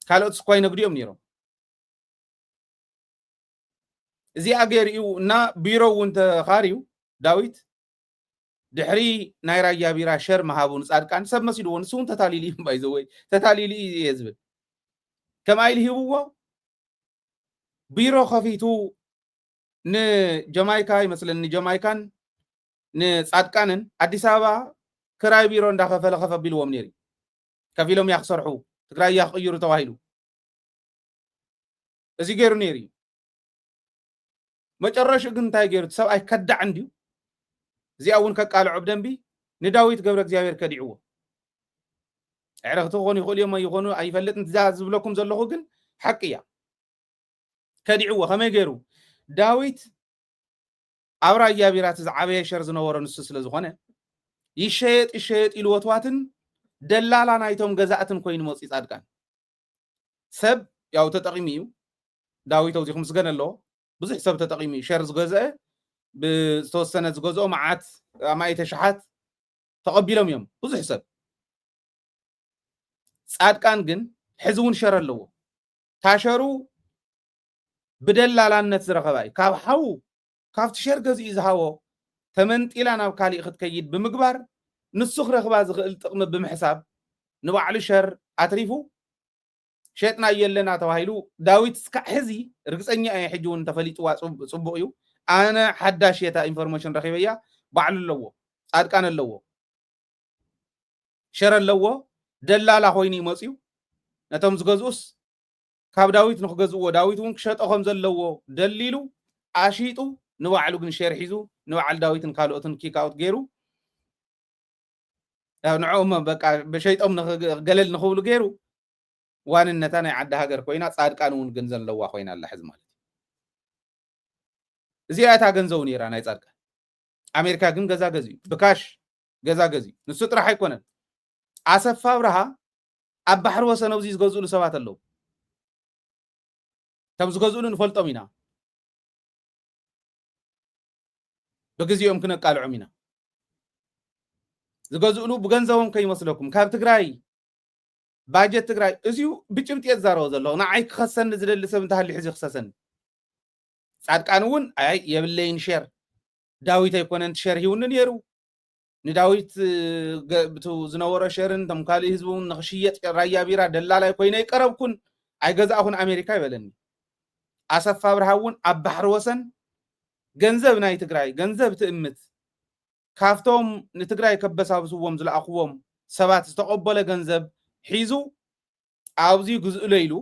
ካልኦት ስኳይ ነግዱ እዮም ነይሮም እዚ ኣገሪኡ እና ቢሮ እውን ተኻሪዩ ዳዊት ድሕሪ ናይ ራያ ቢራ ሸር መሃቡን ጻድቃን ሰብ መሲልዎ ንሱን ተታሊሊ ባይዘወይ ተታሊሊ ዝብል ከማይል ሂብዎ ቢሮ ከፊቱ ንጀማይካ ይመስለኒ ጀማይካን ንጻድቃንን አዲስ አበባ ክራይ ቢሮ እንዳከፈለ ከፈቢልዎም ነይሩ ከፊሎም ያክሰርሑ ትግራይ ያቅይሩ ተባሂሉ እዚ ገይሩ ነይሩ መጨረሻ ግን እንታይ ገይሩ ሰብኣይ ከዳዕ እንዲዩ እዚኣ እውን ከቃልዑ ብደንቢ ንዳዊት ገብረ እግዚአብሔር ከዲዕዎ ዕረክቲ ኮኑ ይኽእሉ እዮም ይኾኑ ኣይፈልጥን ትእዛዝ ዝብለኩም ዘለኹ ግን ሓቂ እያ ከዲዕዎ ከመይ ገይሩ ዳዊት ኣብ ራያ ቢራ ዝዓበየ ሸር ዝነበሮ ንሱ ስለ ዝኾነ ይሸየጥ ኢሉ ወትዋትን ደላላ ናይቶም ገዛእትን ኮይኑ መፂ ጻድቃን ሰብ ያው ተጠቂሙ እዩ ዳዊት ኣውዚኹም ስገን ኣለዎ ብዙሕ ሰብ ተጠቂሙ ሸር ዝገዝአ ብዝተወሰነ ዝገዝኦ መዓት ኣማይተ ሸሓት ተቐቢሎም እዮም ብዙሕ ሰብ ጻድቃን ግን ሕዚ እውን ሸር ኣለዎ ታሸሩ ብደላላነት ዝረኸባ እዩ ካብ ሓው ካብቲ ሸር ገዝኡ ዝሃቦ ተመንጢላ ናብ ካሊእ ክትከይድ ብምግባር ንሱ ክረኽባ ዝኽእል ጥቕሚ ብምሕሳብ ንባዕሉ ሸር ኣትሪፉ ሸጥና የለና ተባሂሉ ዳዊት እስካዕ ሕዚ ርግፀኛ እየ ሕጂ እውን ተፈሊጥዋ ፅቡቅ እዩ ኣነ ሓዳሽ የታ ኢንፎርሜሽን ረኺበያ ባዕሉ ኣለዎ ጻድቃን ኣለዎ ሸር ኣለዎ ደላላ ኮይኑ ይመፅዩ ነቶም ዝገዝኡስ ካብ ዳዊት ንክገዝእዎ ዳዊት እውን ክሸጦ ከም ዘለዎ ደሊሉ ኣሺጡ ንባዕሉ ግን ሸር ሒዙ ንባዕል ዳዊትን ካልኦትን ኪካውት ገይሩ ንዕኦም በቃ በሸይጦም ገለል ንኽብሉ ገይሩ ዋንነታ ናይ ዓዲ ሃገር ኮይና ጻድቃን እውን ግን ዘለዋ ኮይና ኣላ ሕዚ ማለት እዚኣ እታ ገንዘቡ ነይራ ናይ ጻድቃን ኣሜሪካ ግን ገዛ ገዝኡ ብካሽ ገዛ ገዝኡ ንሱ ጥራሕ ኣይኮነን ኣሰፋ ብርሃ ኣብ ባሕሪ ወሰን ኣብዚ ዝገዝኡሉ ሰባት ኣለዉ ከም ዝገዝኡሉ ንፈልጦም ኢና በግዚኦም ክነቃልዖም ኢና ዝገዝኡሉ ብገንዘቦም ከይመስለኩም ካብ ትግራይ ባጀት ትግራይ እዚኡ ብጭብጥ ዛረቦ ዘለኹ ንዓይ ክኸሰኒ ዝደሊ ሰብ እንተሃልዩ ሕዚ ክሰሰኒ ጻድቃን እውን ኣይ የብለይን ሸር ዳዊት ኣይኮነን ሸር ሂውኒ ነይሩ ንዳዊት ብቱ ዝነበሮ ሸርን ቶም ካልእ ህዝቢ እውን ንኽሽየጥ ራያ ቢራ ደላላይ ኮይነ ይቀረብኩን ኣይገዛእኹን ኣሜሪካ ይበለኒ ኣሰፋ ብርሃ እውን ኣብ ባሕሪ ወሰን ገንዘብ ናይ ትግራይ ገንዘብ ትእምት ካፍቶም ንትግራይ ከበሳብስዎም ዝለኣኽዎም ሰባት ዝተቐበለ ገንዘብ ሒዙ ኣብዚ ግዝእሎ ኢሉ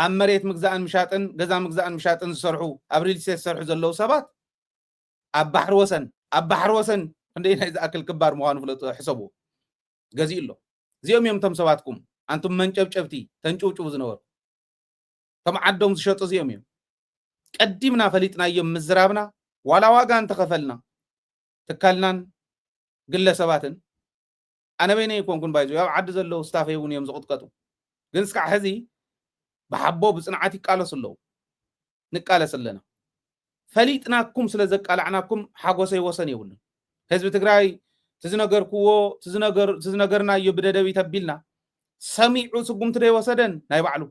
ኣብ መሬት ምግዛእን ምሻጥን ገዛ ምግዛእን ምሻጥን ዝሰርሑ ኣብ ሪል ስቴት ዝሰርሑ ዘለዉ ሰባት ኣብ ባሕሪ ወሰን ክንደይ ናይ ዝኣክል ክባር ምዃኑ ፍለጡ ሕሰቡ ገዚኡ ኣሎ እዚኦም እዮም እቶም ሰባትኩም ኣንቱም መንጨብጨብቲ ተንጭውጭቡ ዝነበሩ ቶም ዓዶም ዝሸጡ እዚኦም እዮም ቀዲምና ፈሊጥናዮም ምዝራብና ዋላ ዋጋ እንተኸፈልና ትካልናን ግለሰባትን ኣነ በይነ ይኮንኩን ባይዞ ያብ ዓዲ ዘለው ስታፈይ እውን እዮም ዝቕጥቀጡ ግን እስካዕ ሕዚ ብሓቦ ብፅንዓት ይቃለሱ ኣለዉ ንቃለስ ኣለና ፈሊጥናኩም ስለ ዘቃላዕናኩም ሓጎሰይ ወሰን የብሉን ህዝቢ ትግራይ ትዝነገርክዎ ትዝነገርናዮ ብደደቢት ኣቢልና ሰሚዑ ስጉምቲ ደይወሰደን ናይ ባዕሉ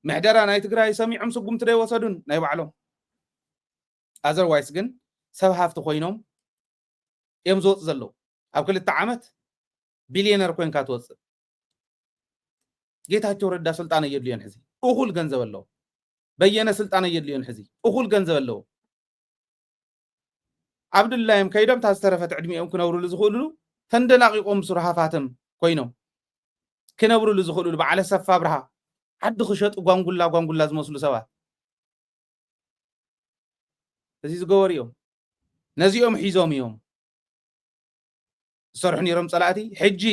ምሕደራ ናይ ትግራይ ሰሚዖም ስጉምቲ ደይወሰዱን ናይ ባዕሎም ኣዘርዋይስ ግን ሰብ ሃፍቲ ኮይኖም እዮም ዝወፅ ዘለዉ ኣብ 2 ዓመት ቢልዮነር ኮይንካ ትወፅእ ጌታቸው ረዳ ስልጣን የድልዮን ሕዚ እኹል ገንዘብ ኣለዎ በየነ ስልጣን የድልዮን ሕዚ እኹል ገንዘብ ኣለዎ ዓብዱላይም ከይዶም ታስተረፈት ዕድሚኦም ክነብሩሉ ዝኽእሉሉ ተንደላቂቆም ሱርሃፋትም ኮይኖም ክነብሩሉ ዝኽእሉሉ በዓለ ሰፋ ብርሃ ዓዲ ክሸጡ ጓንጉላ ዝመስሉ ሰባት እዚ ዝገበሩ እዮም ነዚኦም ሒዞም እዮም ዝሰርሑ ነይሮም ፀላእቲ ሕጂ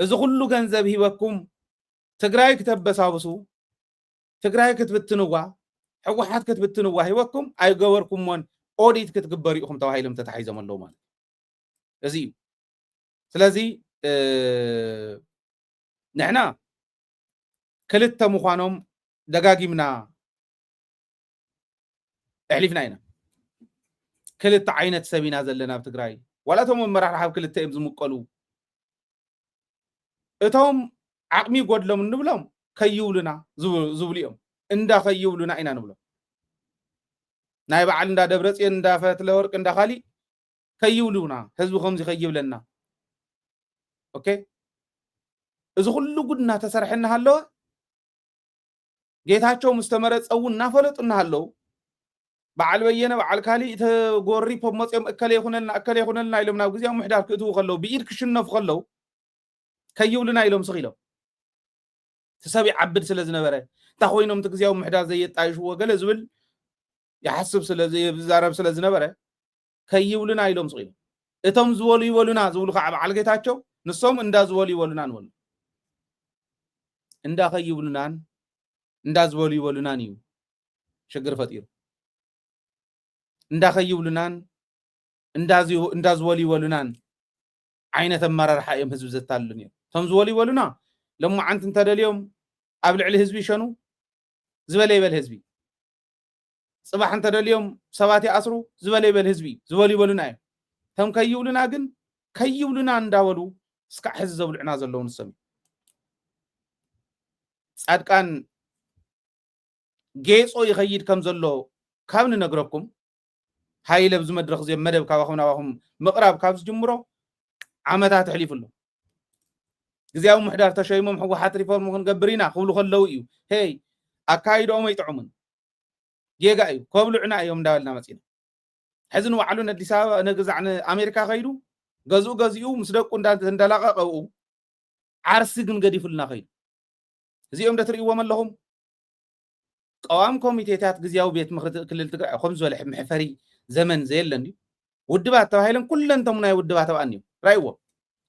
እዚ ኩሉ ገንዘብ ሂበኩም ትግራይ ክተበሳብሱ ትግራይ ክትብትንዋ ሕወሓት ክትብትንዋ ሂበኩም ኣይገበርኩምዎን ኦዲት ክትግበር ኢኹም ተባሂሎም ተታሒዞም ኣለዉ ማለት እዚ እዩ ስለዚ ንሕና ክልተ ምዃኖም ደጋጊምና ኣሕሊፍና ኢና ክልተ ዓይነት ሰብ ኢና ዘለና ኣብ ትግራይ ዋላቶም መራሕቲ ኣብ ክልተ እዮም ዝምቀሉ እቶም ዓቕሚ ጎድሎም እንብሎም ከይውሉና ዝብሉ እዮም እንዳ ከይውሉና ኢና ንብሎም ናይ በዓል እንዳ ደብረፅዮን እንዳ ፈትለወርቅ እንዳ ካሊእ ከይውሉና ህዝቢ ከምዚ ከይብለና ኦኬ እዚ ኩሉ ጉድ እናተሰርሐ እናሃለወ ጌታቸው ምስ ተመረፀ እውን እናፈለጡ እናሃለዉ በዓል በየነ በዓል ካሊእ ተጎሪ ፖ መፅኦም እከለ ይኹነልና ኢሎም ናብ ግዜያዊ ምሕዳር ክእትዉ ከለዉ ብኢድ ክሽነፉ ከለዉ ከይውሉና ኢሎም ስኺሎም ትሰብ ይዓብድ ስለ ዝነበረ እንታ ኮይኖም እቲ ግዜያዊ ምሕዳር ዘየጣይሽዎ ገለ ዝብል ይሓስብ ስለዝዛረብ ስለ ዝነበረ ከይውሉና ኢሎም ስኺሎም እቶም ዝበሉ ይበሉና ዝብሉ ከዓ በዓል ጌታቸው ንሶም እንዳ ዝበሉ ይበሉና ንበሉ እንዳ ከይውሉናን እንዳ ዝበሉ ይበሉናን እዩ ሽግር ፈጢሩ እንዳ ከይውሉናን እንዳ ዝበሉ ይበሉናን ዓይነት ኣመራርሓ እዮም ህዝቢ ዘታልሉን እዮም እቶም ዝበሉ ይበሉና ለማዓንቲ እንተደልዮም ኣብ ልዕሊ ህዝቢ ይሸኑ ዝበለ ይበል ህዝቢ ፅባሕ እንተደልዮም ሰባት ይኣስሩ ዝበለ ይበል ህዝቢ ዝበሉ ይበሉና እዮም እቶም ከይውሉና ግን ከይውሉና እንዳበሉ እስካዕ ሕዚ ዘብልዑና ዘለዉ ንሶም ጻድቃን ጌጾ ይኸይድ ከም ዘሎ ካብ ንነግረኩም ሃይለ ብዚ መድረክ እዚኦም መደብ ካባኹም ናባኹም ምቕራብ ካብ ዝጅምሮ ዓመታት ኣሕሊፉሎ ግዜያዊ ምሕዳር ተሸይሞም ሕወሓት ሪፎርም ክንገብር ኢና ክብሉ ከለዉ እዩ ሄይ ኣካይዶኦም ኣይጥዑምን ጌጋ እዩ ከብልዑና እዮም እንዳበልና መፂና ሕዚ ንባዕሉ ንኣዲስ ኣበባ ንግዛዕ ንኣሜሪካ ከይዱ ገዚኡ ምስ ደቁ እንዳላቀቀው ዓርሲ ግን ገዲፉልና ከይዱ እዚኦም ትርእይዎም ኣለኹም ቀዋም ኮሚቴታት ግዜያዊ ቤት ምክሪ ክልል ትግራይ ከም ዝበለ ምሕፈሪ ዘመን ዘየለን እዩ ውድባት ተባሂሎም ኩለንቶም ናይ ውድባት ተባኣን እዮም ራይዎ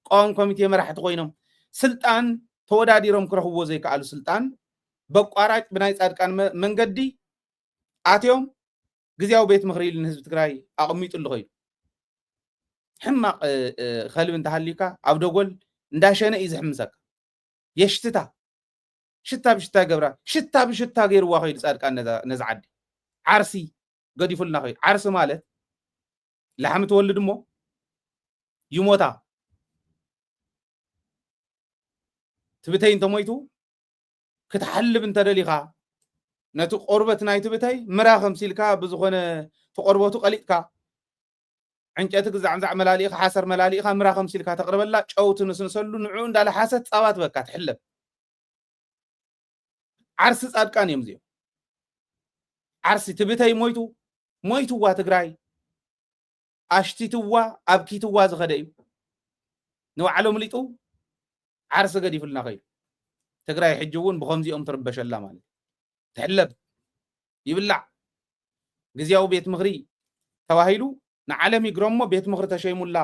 ቀዋም ኮሚቴ መራሕቲ ኮይኖም ስልጣን ተወዳዲሮም ክረኽብዎ ዘይከኣሉ ስልጣን በቋራጭ ብናይ ጻድቃን መንገዲ ኣትዮም ግዜያዊ ቤት ምክሪ ኢሉ ንህዝቢ ትግራይ ኣቐሚጡሉ ኸይዱ ሕማቕ ከልቢ እንተሃሊካ ኣብ ደጎል እንዳሸነ እዩ ዝሕምሰካ የሽትታ ሽታ ብሽታ ገብራ ሽታ ብሽታ ገይርዋ ኸይዱ ጻድቃን ነዛ ዓዲ ዓርሲ ገዲፉልና ኸይዱ ዓርሲ ማለት ላሕሚ ትወልድ እሞ ይሞታ ትብተይ እንተሞይቱ ክትሓልብ እንተደሊኻ ነቲ ቆርበት ናይቲ ብተይ ምራኸም ሲልካ ብዝኾነ ተቆርበቱ ቀሊጥካ ዕንጨይቲ ግዛዕንዛዕ መላሊእኻ ሓሰር መላሊእኻ ምራኸም ሲልካ ተቕርበላ ጨውቲ ንስንሰሉ ንዑ እንዳለ ሓሰት ፃባት በካ ትሕለብ ዓርሲ ጻድቃን እዮም እዚኦም ዓርሲ ትብተይ ሞይቱዋ ትግራይ ኣሽቲትዋ ኣብኪትዋ ዝኸደ እዩ ንባዕሎም ሊጡ ዓርሲ ገዲፉልና ኸይዱ ትግራይ ሕጂ እውን ብከምዚኦም ትርበሸላ ማለት ትሕለብ ይብላዕ ግዜያዊ ቤት ምክሪ ተባሂሉ ንዓለም ይግረሞ ቤት ምክሪ ተሸይሙላ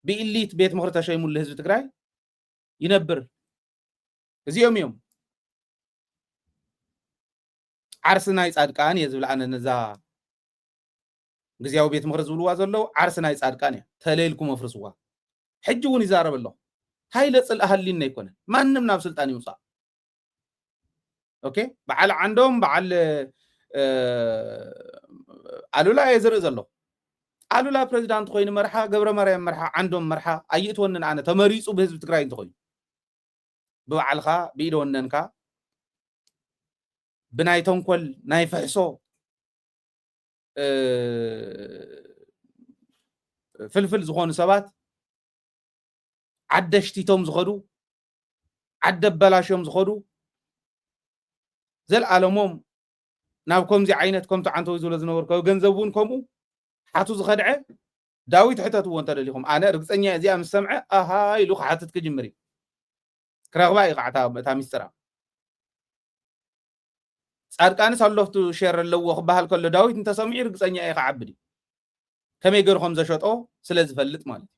ብኢሊት ቤት ምክሪ ተሸይሙሉ ህዝቢ ትግራይ ይነብር እዚኦም እዮም عرسنا يصادقان يزبلعنا نزا غزياو بيت مخرج زبلوا زلو عرسنا يصادقان تليلكم مفرسوا حجون يزارب الله هاي لصل اهلينا يكون مانم ناب سلطان يوصا اوكي بعل عندهم بعل አሉላ የዝርእ ዘሎ አሉላ ፕሬዝዳንት ኮይኑ መርሓ ገብረ ማርያም መርሓ ዓንዶም መርሓ ኣይእትወንን ኣነ ተመሪፁ ብህዝቢ ትግራይ እንትኮይኑ ብባዕልኻ ብኢደወነንካ ብናይ ተንኮል ናይ ፍሕሶ ፍልፍል ዝኾኑ ሰባት ዓደሽቲቶም ዝኸዱ ዓደበላሽዮም ዝኸዱ ዘለዓለሞም ናብ ከምዚ ዓይነት ከምቲ ዓንቶ ዝብሎ ዝነበርኩ ገንዘቡን ከምኡ ሓቱ ዝኸድዐ ዳዊት ሕተትዎ እንተደሊኹም ኣነ ርግፀኛ እዚኣ ምስ ሰምዐ ኣሃ ኢሉ ክሓትት ክጅምር ክረኽባ ይቕዓታ እታ ሚስጥራ ጻድቃንስ ኣለፍቱ ሸር ኣለዎ ክበሃል ከሎ ዳዊት እንተሰሚዑ ርግፀኛ እየ ክዓብድ ከመይ ገይሩ ከም ዘሸጦ ስለ ዝፈልጥ ማለት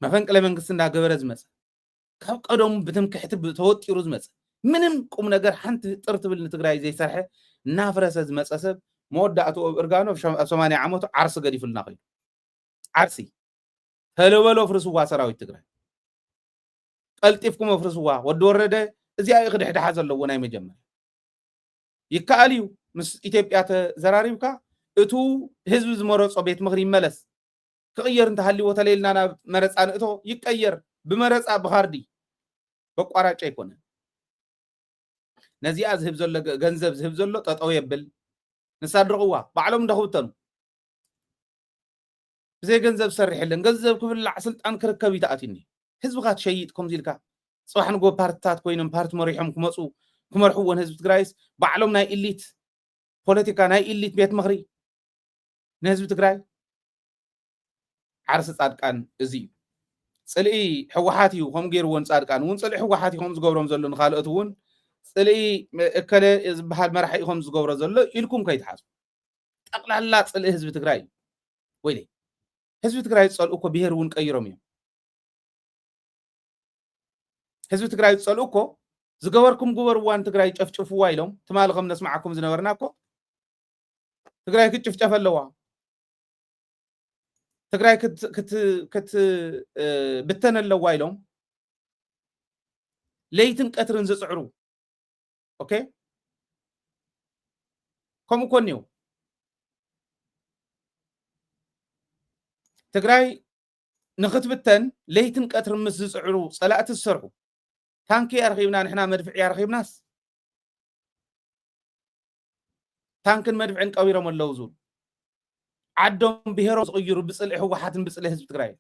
መፈንቅለ መንግስቲ እንዳገበረ ዝመፀ ካብ ቀደሙ ብትምክሕቲ ተወጢሩ ዝመፀ ምንም ቁም ነገር ሓንቲ ጥር ትብል ንትግራይ ዘይሰርሐ እናፍረሰ ዝመፀ ሰብ መወዳእቱ እርጋኖ ኣብ 80 ዓመቱ ዓርሲ ገዲፍልና ኮይኑ ዓርሲ ተለበሎ ፍርስዋ ሰራዊት ትግራይ ቀልጢፍኩም ፍርስዋ ወዲ ወረደ እዚኣ ይክድሕድሓ ዘለዎ ናይ መጀመርያ ይከኣል እዩ ምስ ኢትዮጵያ ተዘራሪብካ እቱ ህዝቢ ዝመረፆ ቤት ምክሪ ይመለስ ክቅየር እንተሃልይዎ ተለይልና ናብ መረፃ ንእቶ ይቀየር ብመረፃ ብካርዲ በቋራጭ ኣይኮነን ነዚኣ ዝህብ ዘሎ ገንዘብ ዝህብ ዘሎ ጠጠው የብል ንሳድርቕዋ ባዕሎም እንደኽብተኑ ብዘይ ገንዘብ ሰርሕልን ገንዘብ ክብላዕ ስልጣን ክርከብ ይተኣትኒ ህዝብካ ትሸይጥ ከምዚ ኢልካ ፅባሕ ንጎ ፓርቲታት ኮይኖም ፓርቲ መሪሖም ክመፁ ክመርሕዎን ህዝቢ ትግራይስ ባዕሎም ናይ ኢሊት ፖለቲካ ናይ ኢሊት ቤት ምክሪ ንህዝቢ ትግራይ ዓርሲ ጻድቃን እዚ እዩ ፅልኢ ሕወሓት እዩ ከም ገይርዎን ጻድቃን እውን ፅልኢ ሕወሓት እዩ ከም ዝገብሮም ዘሎ ንካልኦት እውን ፅልኢ እከለ ዝበሃል መራሒ ኢኹም ዝገብሮ ዘሎ ኢልኩም ከይትሓዙ ጠቅላላ ፅልኢ ህዝቢ ትግራይ ወይ ህዝቢ ትግራይ ዝፀልኡ እኮ ብሄር እውን ቀይሮም እዮም ህዝቢ ትግራይ ዝፀልኡ እኮ ዝገበርኩም ግበርዋን ትግራይ ጨፍጭፍዋ ኢሎም ትማልኹም ነስማዓኩም ዝነበርና እኮ ትግራይ ክትጭፍጨፍ ኣለዋ ትግራይ ክትብተን ኣለዋ ኢሎም ለይትን ቀትርን ዝፅዕሩ ኦኬ ከምኡ ኮኒው ትግራይ ንኽትብተን ለይትን ቀትርን ምስ ዝፅዕሩ ፀላእቲ ዝሰርሑ ታንኪ ኣርኺብና ንሕና መድፍዒ ኣርኺብናስ ታንክን መድፍዕን ቀቢሮም ኣለዉ ዝብሉ ዓዶም ብሄሮም ዝቕይሩ ብፅልኢ ሕወሓትን ብፅልኢ ህዝቢ ትግራይ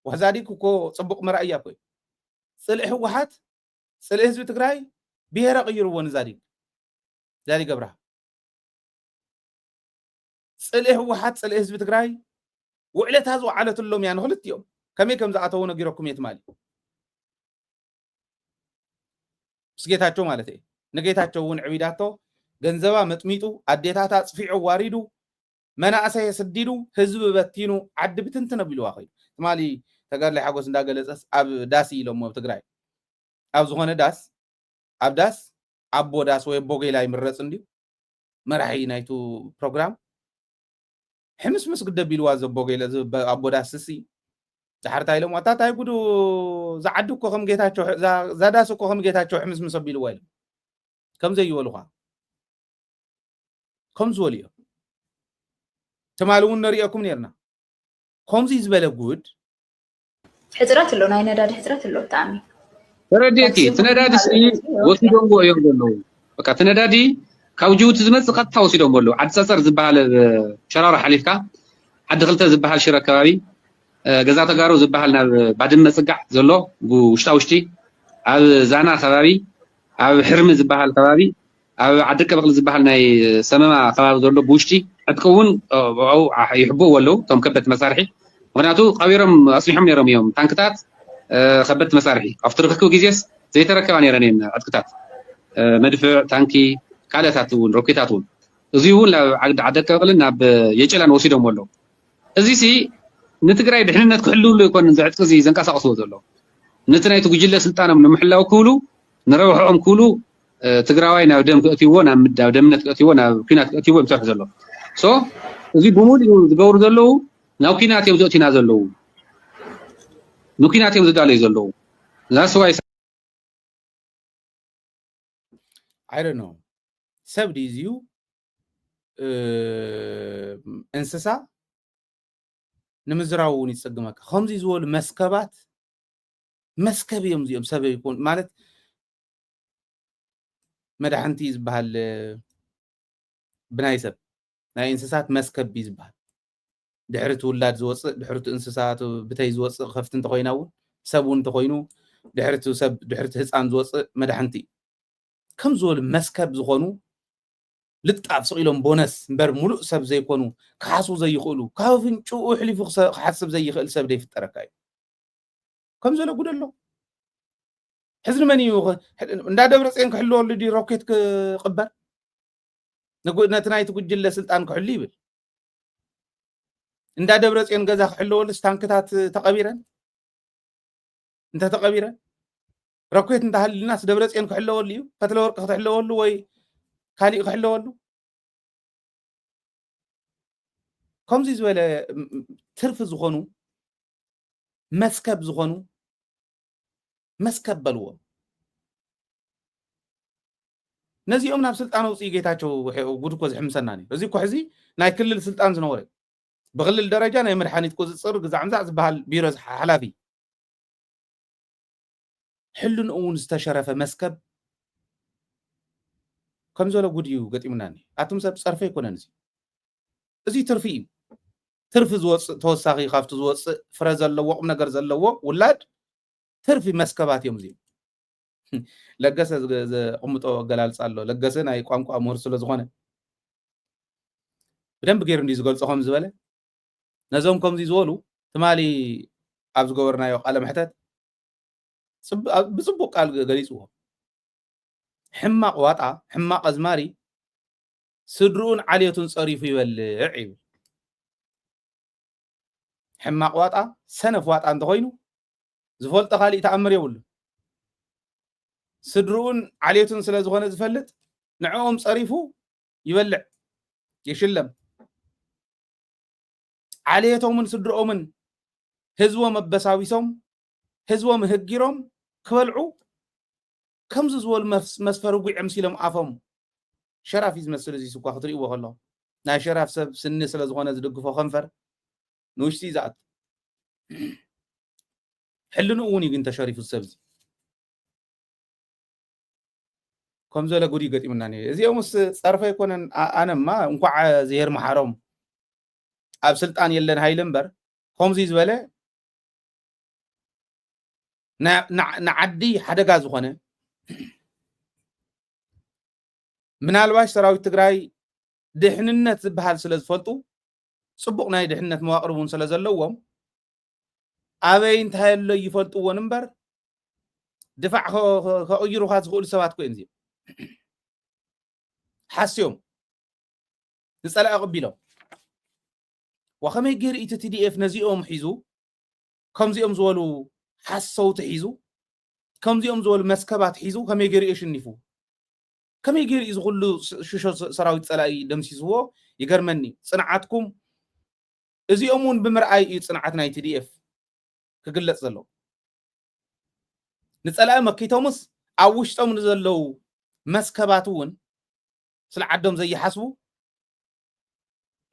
ወሕዛዲክ እኮ ፅቡቕ መራእያ ኮይ ፅልኢ ሕወሓት ፅልኢ ህዝቢ ትግራይ ብሄረ ቀይርዎ ንዛዲግ ዛዲግ ገብራ ፅልኢ ሕወሓት ፅልኢ ህዝቢ ትግራይ ውዕለታ ዝወዓለትሎም እያ ንክልቲኦም ከመይ ከም ዝኣተው ነጊረኩም እየ ትማሊ ምስ ጌታቸው ማለት እየ ንጌታቸው እውን ዕቢዳቶ ገንዘባ መጥሚጡ ኣዴታታ ፅፊዑ ዋሪዱ መናእሰይ ሰዲዱ ህዝቢ በቲኑ ዓዲ ብትንትን ኣቢልዋ ኸይዱ ትማሊ ተጋድላይ ሓጎስ እንዳገለፀስ ኣብ ዳስ ኢሎም ኣብ ትግራይ ኣብ ዝኾነ ዳስ ኣብ ዳስ ኣቦ ዳስ ወይ ቦጌላ ይምረፅ እንዲሁ መራሒ ናይቱ ፕሮግራም ሕምስምስ ግደቢልዋ ዘቦጌላ ኣቦ ዳስ ስሲ ዛሕርታ ኢሎም ዋታታይ ጉዱ ዝዓዲ እኮ ከም ጌታቸው ዛዳስ እኮ ከም ጌታቸው ሕምስምስ ኣቢልዋ ኢሎም ከምዘይበሉኻ ከምዝበሉ እዮም تمال ون نريكم نيرنا خمسي زبالة جود حضرات اللو ناي نداد حضرات اللو تامي رديتي تندادي سي وسيدون بو يوم دلو بقى تندادي كوجوت زمص قطا وسيدون بولو عد سسر زبال شراره حليفكا عد خلته زبال شرا كبابي غزا تغارو زبال بعد مسقع زلو وشتاوشتي اب زانا كبابي اب حرم زبال كبابي اب عدك بقل زبال ناي سمما كبابي زلو بوشتي أتكون أو يحبوا ولو تم كبت مسارحي وناتو قويرم أصلحهم نيرم يوم تانكتات خبت مسارحي أفترقكوا جيزيس زي تركوا نيرانين أتكتات مدفع تانكي كالتاتون روكيتاتون زيون لا عدد قلنا بيجلان وسيدهم ولو زي نتقرأ بحنا كحلو اللي يكون نزعت كزي زنكاس أصوات ولو نتنا يتوجيل سلطانهم نمحلاو كولو نروحهم كولو ትግራዋይ ናብ ደም ክእትይዎ ናብ ምዳብ ደምነት ክእትይዎ ናብ ኩናት ክእትይዎ ይሰርሕ ዘሎ ሶ እዚ ብሙሉእ ዝገብሩ ዘለዉ ናብ ኩናት እዮም ዘእቲና ዘለዉ ንኩናት እዮም ዝዳለዩ ዘለዉ that's why I don't know ሰብ ዲዝዩ እንስሳ ንምዝራው እውን ይጸግመካ ከምዚ ዝበሉ መስከባት መስከብ እዮም እዚኦም ሰብ ይኩን ማለት መድሓንቲ ዝበሃል ብናይ ሰብ ናይ እንስሳት መስከብ ዝበሃል ድሕሪ ውላድ ዝወፅእ ድሕሪ እንስሳት ብተይ ዝወፅእ ከፍቲ እንተኮይና እውን ሰብ እውን እንተኮይኑ ድሕሪ ህፃን ዝወፅእ መድሓንቲ ከም ዝበሉ መስከብ ዝኾኑ ልጣፍ ሰቂሎም ቦነስ እምበር ሙሉእ ሰብ ዘይኮኑ ክሓስቡ ዘይኽእሉ ካብ ፍንጭኡ ሕሊፉ ክሓስብ ዘይኽእል ሰብ ደይፍጠረካ እዩ ከም ዘሎ ጉድ ኣሎ ሕዝሪ መን እዩ እንዳ ደብረፅዮን ክሕልወሉ ዲ ሮኬት ክቕበር ነቲ ናይቲ ጉጅለ ስልጣን ክሕሉ ይብል እንዳ ደብረፅዮን ገዛ ክሕልወሉ ስታንክታት ተቐቢረን እንተተቐቢረን ሮኬት እንተሃልልናስ ደብረፅዮን ክሕልወሉ እዩ ፈትለ ወርቂ ክትሕልወሉ ወይ ካሊእ ክሕልወሉ ከምዚ ዝበለ ትርፊ ዝኾኑ መስከብ ዝኾኑ መስከብ በልዎ ነዚኦም ናብ ስልጣን ውፅኢ ጌታቸው ጉድ እኮ ዝሕምሰና ነይሩ እዚ እኮ ሕዚ ናይ ክልል ስልጣን ዝነበረ ብክልል ደረጃ ናይ መድሓኒት ቁፅፅር ግዛዕምዛዕ ዝበሃል ቢሮ ሓላፊ ሕሉን እውን ዝተሸረፈ መስከብ ከም ዘሎ ጉድ እዩ ገጢሙና ኣቶም ሰብ ፀርፈ ይኮነን እዚ ትርፊ እዩ ትርፊ ዝወፅእ ተወሳኺ ካብቲ ዝወፅእ ፍረ ዘለዎ ቁም ነገር ዘለዎ ውላድ ትርፊ መስከባት እዮም እዚኦም ለገሰ ዘቕምጦ ኣገላልፃ ኣሎ ለገሰ ናይ ቋንቋ ምሁር ስለ ዝኾነ ብደንብ ገይሩ እንዲ ዝገልፆ ከም ዝበለ ነዞም ከምዚ ዝበሉ ትማሊ ኣብ ዝገበርናዮ ቃለ መሕተት ብፅቡቅ ቃል ገሊፅዎ ሕማቅ ዋጣ ሕማቅ ኣዝማሪ ስድሩኡን ዓልየቱን ፀሪፉ ይበልዕ ይብል ሕማቅ ዋጣ ሰነፍ ዋጣ እንተኮይኑ ዝፈልጦ ካሊእ ተኣምር የብሉ ስድሩኡን ዓልየቱን ስለ ዝኾነ ዝፈልጥ ንዕኦም ፀሪፉ ይበልዕ ይሽለም ዓልየቶምን ስድሮኦምን ህዝቦም ኣበሳዊሶም ህዝቦም ህጊሮም ክበልዑ ከምዚ ዝበሉ መስፈሪ ጉዕ ሲሎም ኣፎም ሸራፍ እዩ ዝመስል እዚ ስኳ ክትሪእዎ ከሎ ናይ ሸራፍ ሰብ ስኒ ስለ ዝኾነ ዝድግፎ ከንፈር ንውሽጢ ዝኣቱ ሕልኑ እውን እዩ ግን ተሸሪፉ ሰብ እዚ ከም ዘሎ ጉድ ገጢሙና ነይሩ እዚኦምስ ፀርፈ ይኮነን ኣነማ እንኳዕ ዝሄር መሓሮም ኣብ ስልጣን የለን ሃይል እምበር ከምዚ ዝበለ ንዓዲ ሓደጋ ዝኾነ ምናልባሽ ሰራዊት ትግራይ ድሕንነት ዝበሃል ስለ ዝፈልጡ ፅቡቅ ናይ ድሕንነት መዋቅር እውን ስለ ዘለዎም ኣበይ እንታይ ኣሎ ይፈልጥዎን እምበር ድፋዕ ከቕይሩካ ዝኽእሉ ሰባት ኮይን እዚኦም ሓስዮም ንፀላኢ ኣቐቢሎም ወኸመይ ገይሩ እቲ TDF ነዚኦም ሒዙ ከምዚኦም ዝበሉ ሓሰውቲ ሒዙ ከምዚኦም ዝበሉ መስከባት ሒዙ ከመይ ገይሩ የሽኒፉ ከመይ ገይሩ እዚ ኩሉ ሽሾ ሰራዊት ፀላኢ ደምሲስዎ ይገርመኒ ፅንዓትኩም እዚኦም እውን ብምርኣይ እዩ ፅንዓት ናይ TDF ክግለፅ ዘሎ ንፀላኢ መኪቶምስ ኣብ ውሽጦም ንዘለዉ መስከባት እውን ስለ ዓዶም ዘይሓስቡ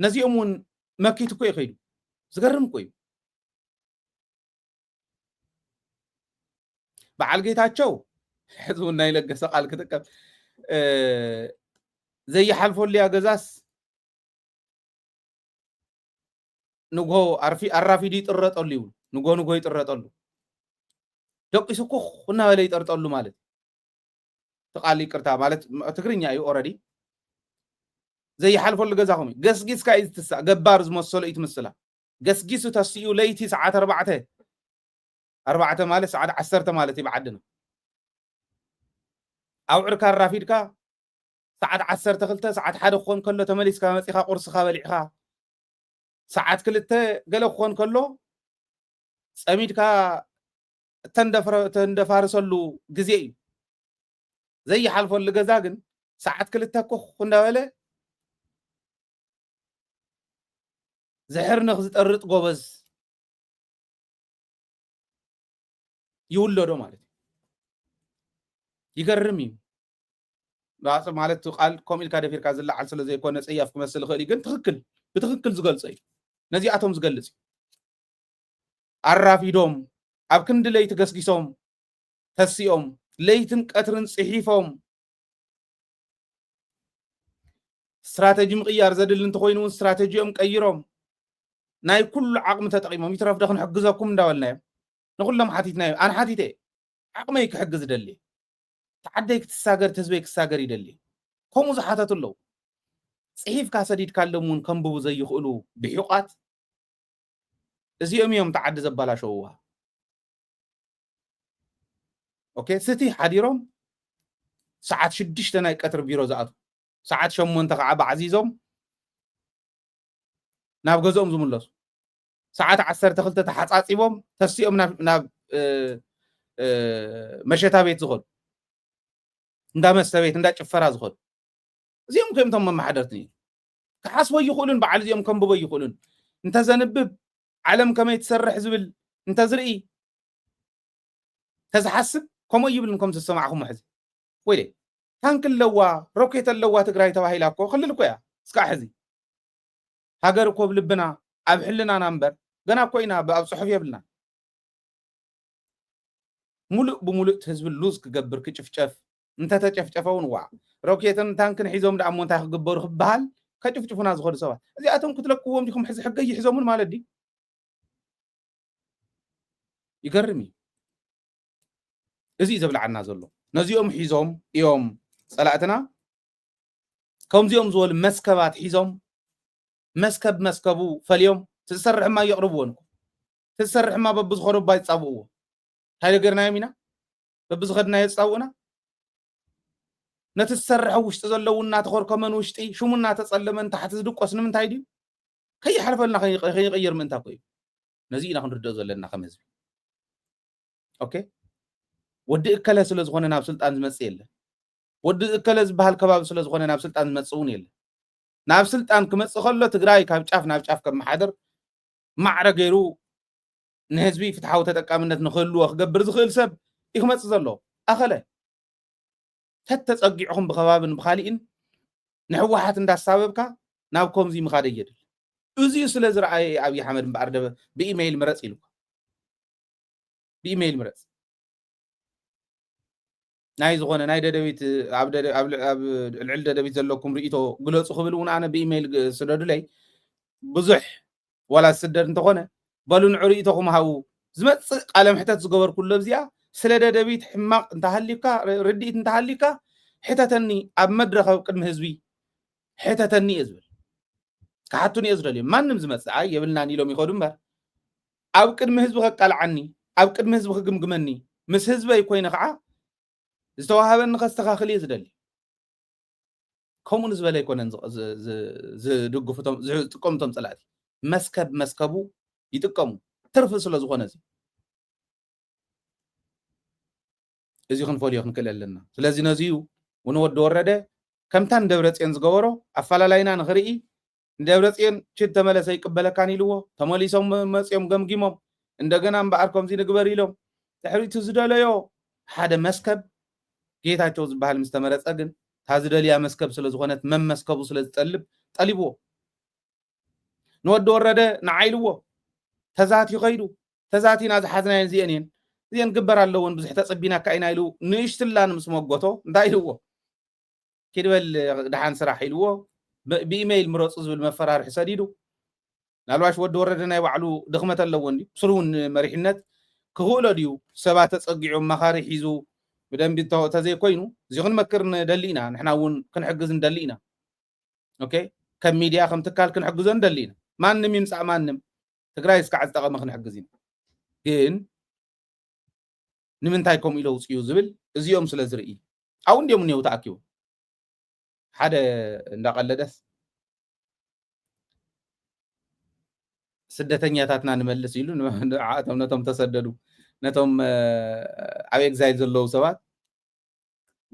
ነዚኦም እውን መኪት እኮ ይኸይዱ ዝገርም እኮ እዩ በዓል ጌታቸው ሕዚ እውን ናይ ለገሰ ቃል ክጥቀም ዘይሓልፈሉያ ገዛስ ንጎ ኣራፊዱ ይጥረጠሉ ይብሉ ንጎ ይጥረጠሉ ደቂሱ እኮ እናበለ ይጠርጠሉ ማለት ተቃሊ ይቅርታ ማለት ትግርኛ እዩ ኦረዲ ዘይሓልፈሉ ገዛኹም ገስጊስካ እዩ ዝትሳእ ገባር ዝመሰሎ እዩ ትምስላ ገስጊሱ ተስኡ ለይቲ ሰዓት 4 ማለት ሰዓት 10 ማለት እዩ ብዓድና ኣውዕርካ ራፊድካ ሰዓት 12 ሰዓት 1 ክኾን ከሎ ተመሊስካ መፂኻ ቁርስካ በሊዕካ ሰዓት 2 ገለ ክኾን ከሎ ፀሚድካ ተንደፋርሰሉ ግዜ እዩ زي حلفو اللي جزاجن ساعات كلتا كوخ ولا زحر نخز تقرط قوبز يولدو مالتي يقرمي بس مالتو قال كوميل كادفير كازلا على سلا زي كونه صياف كمسل خلي ግን ትክክል بتክክል ዝገልጽ እዩ ነዚኣቶም ዝገልጽ አራፊዶም ኣብ ክንዲ ለይቲ ገስጊሶም ተሲኦም ለይትን ቀትርን ጽሒፎም استراتيجي مقيار زدل انت خوينون استراتيجيهم قيروم ناي كل عقم تطقيمهم يترف دخن حجزكم داولنا نقول حاتيتنا انا حاتيتي عقمي يحجز دلي تعديك تساغر تزبيك تساغر يدلي كوم زحاتات له صحيف كاسديد كالمون كمبو زي يخلو بحقات ازيهم يوم تعد زبالا شوها اوكي ستي حديرهم ساعات شدش تناي قطر بيرو زاتو ساعات شمون تقع بعزيزهم ناب غزوم زملص ساعات 10 تخلت تحصاصيبهم تسيهم ناب مشتا بيت زخد እንዳ መስተቤት እንዳ ጭፈራ ዝኸዱ እዚኦም ከምቶም መማሕደርትኒ ክሓስቦ ይኽእሉን በዓል እዚኦም ከምብቦ ይኽእሉን እንተዘንብብ ዓለም ከመይ ትሰርሕ ዝብል እንተዝርኢ ተዝሓስብ ከምኡ ይብልን ከም ዝሰማዕኹም ሕዚ ወይ ታንክ ኣለዋ ሮኬት ኣለዋ ትግራይ ተባሂላ እኮ ክልል እኮ እያ እስካዕ ሕዚ ሃገር እኮ ብልብና ኣብ ሕልናና እምበር ገና ኮይና ኣብ ፅሑፍ የብልና ሙሉእ ብሙሉእ ህዝቢ ሉዝ ክገብር ክጭፍጨፍ انت تጨፍጨፈውን ዋ ሮኬትን ታንክን ሒዞም ዳ አሞንታ ክግበሩ ክበሃል ከጭፍጭፉና ዝኸዱ ሰባት እዚኣቶም ክትለቅዎም ዲኩም ሕዚ ሕገ ይሒዞምን ማለት ዲ ይገርም እዚ ዘብልዓና ዘሎ ነዚኦም ሒዞም እዮም ጸላእትና ከምዚኦም ዝበሉ መስከባት ሒዞም መስከቡ ፈልዮም ትሰርሕማ ይቅርብዎን ትሰርሕማ በብዝኸዱ ባይ ጻብኡዎ ሃይለ ገርናዮም ኢና በብዝኸድና ይጻውና نتسرح وشت زلونا تخور كمان وشتي شو منا تصلمن تحت زدقوس نمنتاي دي كي حلفلنا خي يغير من تاكوي نزينا خنردو زلنا خمس اوكي ودي اكله سلا زغونه ناب سلطان زمص يله ودي اكله زبحال كباب سلا زغونه ناب سلطان زمصون يله ناب سلطان كمص خلو تግራይ ካብ ጫፍ ናብ ጫፍ ከም ማሕደር ማዕረ ገይሩ ንህዝቢ ፍትሓዊ ተጠቃምነት ንኽህልዎ ክገብር ዝኽእል ሰብ ይክመጽ ዘሎ ኣኸለ ተተጸጊዕኹም ብኸባብን ብኻሊእን ንሕወሓት እንዳሳበብካ ናብ ከምዚ ምኻደ ይድል እዚ ስለ ዝረኣየ ኣብይ ኣሕመድ እምበኣር ብኢሜይል ምረጽ ኢሉ ብኢሜይል ምረጽ ናይ ዝኾነ ናይ ደደቢት ኣብ ልዕል ደደቢት ዘለኩም ርእይቶ ግለጹ ክብል እውን ኣነ ብኢሜይል ስደዱለይ ብዙሕ ዋላ ስደድ እንተኾነ በሉ ንዑ ርእይቶኹም ሃቡ ዝመጽእ ቃለ ምሕተት ዝገበርኩሎ ኣብዚኣ ስለ ደደቢት ሕማቕ እንተሃሊካ ርዲኢት እንተሃሊካ ሕተተኒ ኣብ መድረኽ ቅድሚ ህዝቢ ሕተተኒ እዝብል ካሓቱን እዝደልዩ ማንም ዝመጽእ ኣይ የብልናን ኢሎም ይኸዱ እምበር ኣብ ቅድሚ ህዝቢ ከቃልዓኒ ኣብ ቅድሚ ህዝቢ ክግምግመኒ ምስ ህዝበይ ኮይነ ከዓ ዝተዋሃበኒ ከስተኻኽል እየ ዝደሊ ከምኡ ንዝበለ ኣይኮነን ዝድግፉቶም ዝጥቀምቶም ጸላእቲ መስከቡ ይጥቀሙ ትርፊ ስለ ዝኾነ እዚ ክንፈልዮ ክንክእል ኣለና ስለዚ ነዚዩ ونود ورده كمتان دبرتين زغورو افلالاينا نخري دبرتين چت تملس يقبلكان يلو تمليسوم مصيوم گمگيموم እንደገና በአርኮም ዚ ንግበር ኢሎም ተሕሪቱ ዝደለዮ ሓደ መስከብ ጌታቸው ዝበሃል ምስተመረጸ ግን ታዝደልያ መስከብ ስለ ዝኾነት መመስከቡ ስለ ዝጠልብ ጠሊብዎ ንወድ ወረደ ንዓይልዎ ተዛት ይኸይዱ ተዛቲና ዝሓዝናየን ዚአኔን ዚአን ግበር ኣለውን ብዙሕ ተጽቢና ካይና ኢሉ ንእሽትላን ምስ መጎቶ እንዳይልዎ كيدبل دحان سراح يلو بإيميل مرص ዝብል መፈራርሕ ሰዲዱ ናልዋሽ ወድ ወረደና ይባዕሉ ድኽመት ኣለዎን ዲ ስሩን መሪሕነት ክህሎ ዲዩ ሰባት ተጸጊዑ መኻሪ ሒዙ በደንብ ተዘይ ኮይኑ እዚ ክንመክር ንደሊና ንሕና እውን ክንሕግዝ እንደሊና ኦኬ ከም ሚድያ ከም ትካል ክንሕግዞ እንደሊና ማንም ይምጻእ ማንም ትግራይ እስካዕ ዝጠቐመ ክንሕግዝ ኢና ግን ንምንታይ ከም ኢለው ጽዩ ዝብል እዚኦም ስለ ዝርኢ ኣው እንዲኦም ነው ተኣኪቡ ሓደ እንዳቀለደስ ስደተኛታትና ንመልስ ኢሉ ነቶም ተሰደዱ ነቶም ኣብ ኤግዛይል ዘለው ሰባት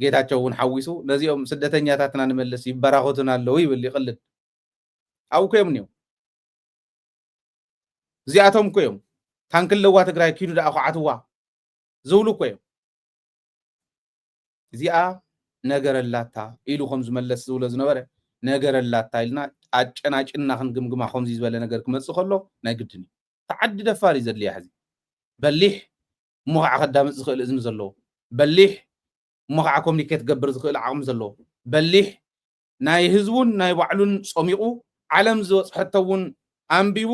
ጌታቸው እውን ሓዊሱ ነዚኦም ስደተኛታትና ንመለስ ይበራኸቱና ኣለዉ ይብል ይቕልድ ኣብኡ እኮ እዮም እኒኦም እዚኣቶም እኮ እዮም ታንክለዋ ትግራይ ኪዱ ዳኣ ኳዓትዋ ዝብሉ እኮ እዮም እዚኣ ነገረላታ ኢሉ ከም ዝመለስ ዝብሎ ዝነበረ ነገረላታ ኢልና ኣጨናጭና ክንግምግማ ከምዚ ዝበለ ነገር ክመፅእ ከሎ ናይ ግድን እዩ ተዓዲ ደፋር እዩ ዘድልያ ሕዚ በሊሕ እሞ ከዓ ከዳምፅ ዝኽእል እዝኒ ዘለዎ በሊሕ እሞ ከዓ ኮሚኒኬት ገብር ዝኽእል ዓቕሚ ዘለዎ በሊሕ ናይ ህዝቡን ናይ ባዕሉን ፀሚቑ ዓለም ዝበፅሐቶ እውን ኣንቢቡ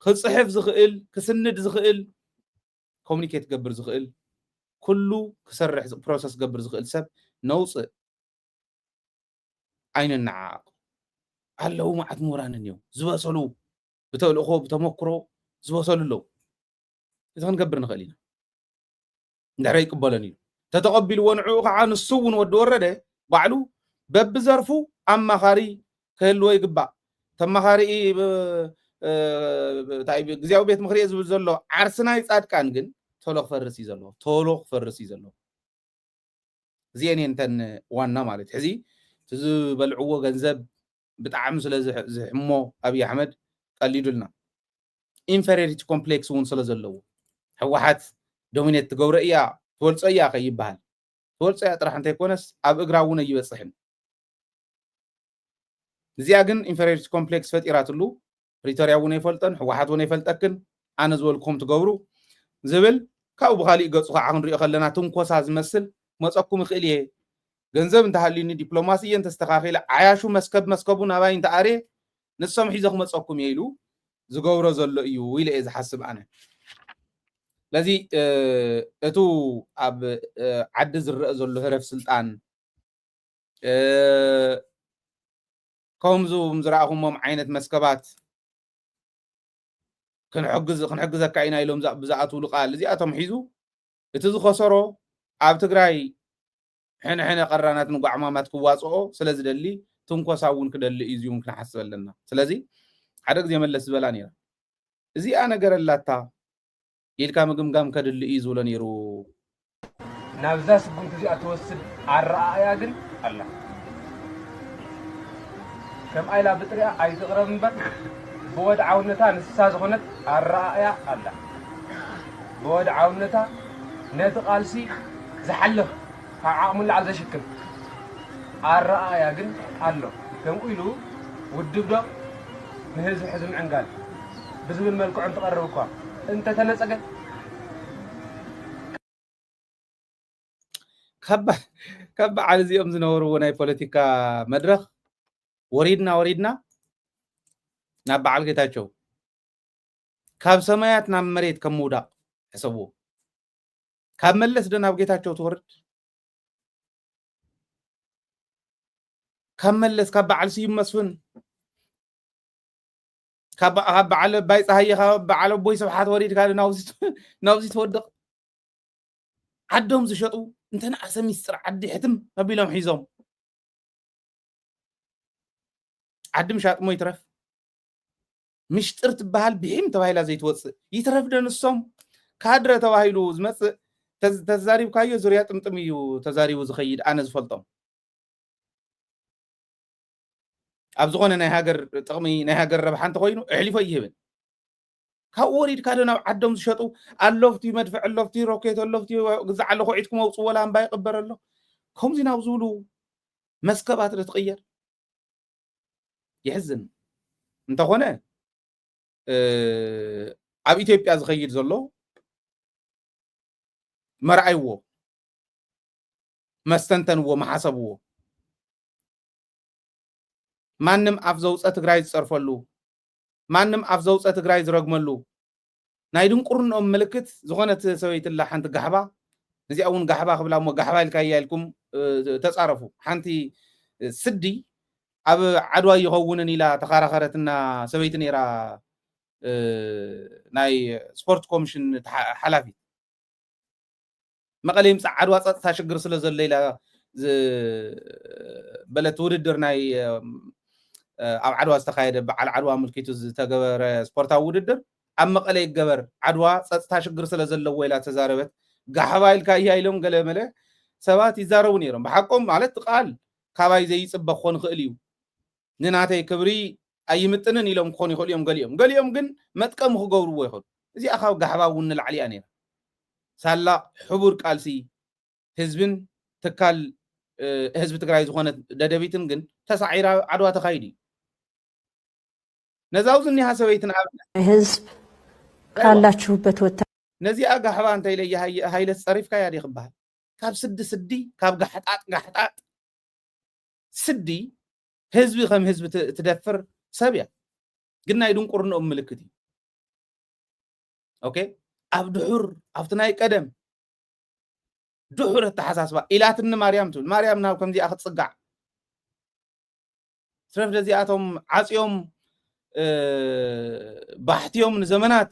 ክፅሕፍ ዝኽእል ክስንድ ዝኽእል ኮሚኒኬት ገብር ዝኽእል ኩሉ ክሰርሕ ፕሮሰስ ገብር ዝኽእል ሰብ ነውፅእ ኣይንነዓቕ ኣለዉ መዓት ምሁራን እኒው ዝበሰሉ ብተልእኾ ብተመክሮ ዝበሰሉ ኣለዉ እዚ ክንገብር ንኽእል ኢና እንድሕር ይቅበሎን እዩ ተተቐቢልዎ ንዕኡ ከዓ ንሱ እውን ወዲ ወረደ ባዕሉ በብዘርፉ ኣማኻሪ ክህልዎ ይግባእ ተማኻሪ ግዜያዊ ቤት ምክሪ ዝብል ዘሎ ዓርስናይ ፃድቃን ግን ቶሎ ክፈርስ እዩ ዘለዎ ቶሎ ክፈርስ እዩ ዘለዎ እዚአን እንተን ዋና ማለት ሕዚ ዝበልዕዎ ገንዘብ ብጣዕሚ ስለ ዝሕሞ ኣብይ ኣሕመድ ቀሊዱልና ኢንፌሪዮሪቲ ኮምፕሌክስ እውን ስለ ዘለዎ ሕወሓት ዶሚኔት ትገብሮ እያ ትወልፆ እያ ከይበሃል ትወልፆ እያ ጥራሕ እንተይኮነስ ኣብ እግራ እውን ኣይበፅሕን እዚኣ ግን ኢንፌሪዮሪቲ ኮምፕሌክስ ፈጢራትሉ ፕሪቶሪያ እውን ኣይፈልጠን ሕወሓት እውን ኣይፈልጠክን ኣነ ዝበልኩም ትገብሩ ዝብል ካብኡ ብካሊእ ገፁ ከዓ ክንሪኦ ከለና ትንኮሳ ዝመስል መፀኩም ይኽእል እየ ገንዘብ እንተሃልዩኒ ዲፕሎማሲ እየ እንተስተኻኺለ ዓያሹ መስከቡ ናባይ እንተኣርየ ንሶም ሒዘ ክመፀኩም እየ ኢሉ ዝገብሮ ዘሎ እዩ ኢለ እየ ዝሓስብ ኣነ ለዚ እቱ ኣብ ዓዲ ዝረአ ዘሎ ህረፍ ስልጣን ከምዙ ዝረኣኹሞም ዓይነት መስከባት ክንሕግዘካ ኢና ኢሎም ብዝኣትውሉ ቃል እዚኣቶም ሒዙ እቲ ዝኸሰሮ ኣብ ትግራይ ሕንሕነ ቀራናት ንጓዕማማት ክዋፅኦ ስለዝደሊ ትንኮሳ እውን ክደሊ እዩ እውን ክንሓስብ ኣለና ስለዚ ሓደ ግዜ መለስ ዝበላ ነይራ እዚኣ ነገረላታ ኢልካ ምግምጋም ከድሊ እዩ ዝብሎ ነይሩ ናብዛ ስጉምቲ እዚኣ ትወስድ ኣረኣእያ ግን ኣላ ከም ኣይላ ብጥሪያ ኣይትቕረብ እምበር ብወድዓውነታ ንስሳ ዝኾነት ኣረኣእያ ኣላ ብወድዓውነታ ነቲ ቃልሲ ዝሓልፍ ካብ ዓቕሙ ላዕል ዘሽክም ኣረኣእያ ግን ኣሎ ከምኡ ኢሉ ውድብ ዶ ንህዝቢ ሕዝቢ ምዕንጋል ብዝብል መልክዑ እንትቐርብ እኳ እንተተነፀገ ካብ በዓል እዚኦም ዝነበርዎ ናይ ፖለቲካ መድረኽ ወሪድና ናብ በዓል ጌታቸው ካብ ሰማያት ናብ መሬት ከም ምውዳቕ ሕሰብዎ ካብ መለስ ዶ ናብ ጌታቸው ትወርድ ካብ መለስ ካብ በዓል ስዩም መስፍን ካብ በዓል ባይ ፀሃየ ካብ በዓል ቦይ ስብሓት ወሪድካ ናብዚ ትወድቕ ዓዶም ዝሸጡ እንተነኣሰ ሚስጥር ዓዲ ሕትም ኣቢሎም ሒዞም ዓዲ ምሻጥሞ ይትረፍ ምሽጥር ትበሃል ብሒም ተባሂላ ዘይትወፅእ ይትረፍ ዶ ንሶም ካድረ ተባሂሉ ዝመፅእ ተዛሪብካዮ ዙርያ ጥምጥም እዩ ተዛሪቡ ዝኸይድ ኣነ ዝፈልጦም ኣብ ዝኾነ ናይ ሃገር ጥቕሚ ናይ ሃገር ረብሓ እንተኮይኑ ኣሕሊፎ ይህብን ካብኡ ወሪድካ ዶ ናብ ዓዶም ዝሸጡ ኣሎፍቲ መድፍዕ ኣሎፍቲ ሮኬት ኣሎፍቲ ግዛዕ ኣለኹ ዒድኩም ኣውፅእ ወላ እምባ ይቕበር ኣሎ ከምዚ ናብ ዝብሉ መስከባት ዶ ትቕየር ይሕዝን እንተኾነ ኣብ ኢትዮጵያ ዝኸይድ ዘሎ መርኣይዎ መስተንተንዎ መሓሰብዎ ማንም ኣፍ ዘውፀ ትግራይ ዝፀርፈሉ ማንም ኣፍ ዘውፀ ትግራይ ዝረግመሉ ናይ ድንቁርንኦም ምልክት ዝኾነት ሰበይትላ ሓንቲ ጋሕባ እዚኣ እውን ጋሕባ ክብላ እሞ ጋሕባ ኢልካ ኢልኩም ተፃረፉ ሓንቲ ስዲ ኣብ ዓድዋ ይኸውንን ኢላ ተኸራኸረትና ሰበይቲ ነይራ ናይ ስፖርት ኮሚሽን ሓላፊት መቐለ ይምፃእ ዓድዋ ፀጥታ ሽግር ስለ ዘሎ ኢላ በለት ውድድር ናይ ኣብ ዓድዋ ዝተካየደ በዓል ዓድዋ ምልክቱ ዝተገበረ ስፖርታዊ ውድድር ኣብ መቐለ ይገበር ዓድዋ ፀጥታ ሽግር ስለ ዘለዎ ኢላ ተዛረበት ጋሕባ ኢልካ እያ ኢሎም ገለ መለ سبات يزارون يرم بحقهم مالت قال كاباي زي يصبح خون خليو نناتي كبري اي متنن يلوم خون يخول يوم قال يوم جن متقم خغورو يخول زي اخاو غحبا ون العلي انير سالا حبور قالسي حزبن تكال حزب تግራይ ዝኾነ ደደቢትን ግን ተሳዒራ ዓድዋ ተኻይዲ ነዛውዝኒ ሐሰበይትን ህዝብ ካላችሁበት ወጣ ነዚኣ ጋሕባ እንታይ ለየ ሃይለት ጸሪፍካ ያዲ ይኽባል ካብ ስዲ ካብ ጋሕጣጥ ስዲ ህዝቢ ከም ህዝቢ ትደፍር ሰብያ ግን ናይ ድንቁርንኦም ምልክት እዩ ኦኬ ኣብ ድሑር ኣብቲ ናይ ቀደም ድሑር ተሓሳስባ ኢላትን ማርያም ትብል ማርያም ናብ ከምዚ ኣኽ ጽጋዕ ስረፍ ደዚኣቶም ዓጽዮም ባሕትዮም ንዘመናት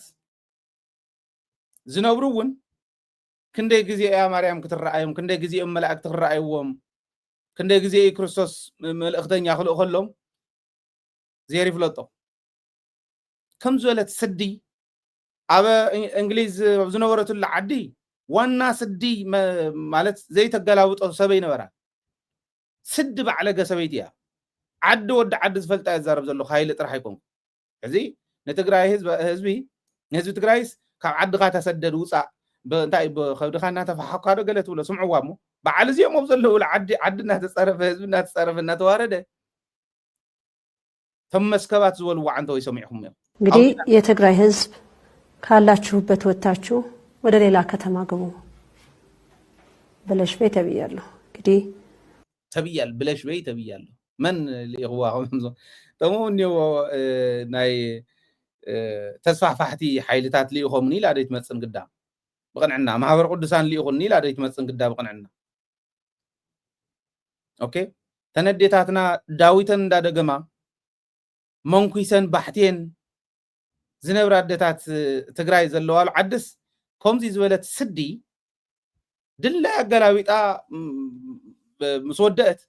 ዝነብሩውን ክንደይ ግዜ ያ ማርያም ክትረኣዮም ክንደይ ግዜኦም መላእክት ክረኣይዎም ክንደይ ግዜ ክርስቶስ መልእኽተኛ ክልእ ከሎም ዘይሪፍለጦ ከም ዝበለት ስዲ ኣብ እንግሊዝ ዝነበረትሉ ዓዲ ዋና ስዲ ማለት ዘይተገላውጦ ሰበይ ነበራ ስዲ ባዕለገ ሰበይቲ እያ ዓዲ ወዲ ዓዲ ዝፈልጣ ይዛረብ ዘሎ ሃይለ ጥራሕ ይኮን እዚ ንትግራይ ህዝቢ ትግራይስ ካብ ዓድኻ ተሰደድ ውፃእ እንታይ በኸብድኻ እናተፈሓካ ዶ ገለ ትብሎ ስምዕዋ እሞ በዓል እዚኦም ኣብ ዘለዉ ዓዲ እናተፀረፈ ህዝቢ እናተፀረፈ እናተዋረደ ተመስከባት ዝበልዎ ዓንተ ወይ ሰሚዕኩም እዮም እንግዲህ የትግራይ ህዝብ ካላችሁበት ወጣችሁ ወደ ሌላ ከተማ ግቡ ብለሽ በይ ተብያለሁ እንግዲህ ተብያል ብለሽ በይ ተብያለሁ من يغواهم تمون يو ناي تسفح فحتي حيلتات لي يخمني لا ديت متصن قدام بقنعنا محبر قدسان لي يخوني لا ديت متصن قدام بقنعنا اوكي تنديتاتنا داويتن دا دغما منكويسن بحتين زنبر ادتات تግራይ ዘለዋል عدس كومزي زولت سدي دلا غلاويطا مسودات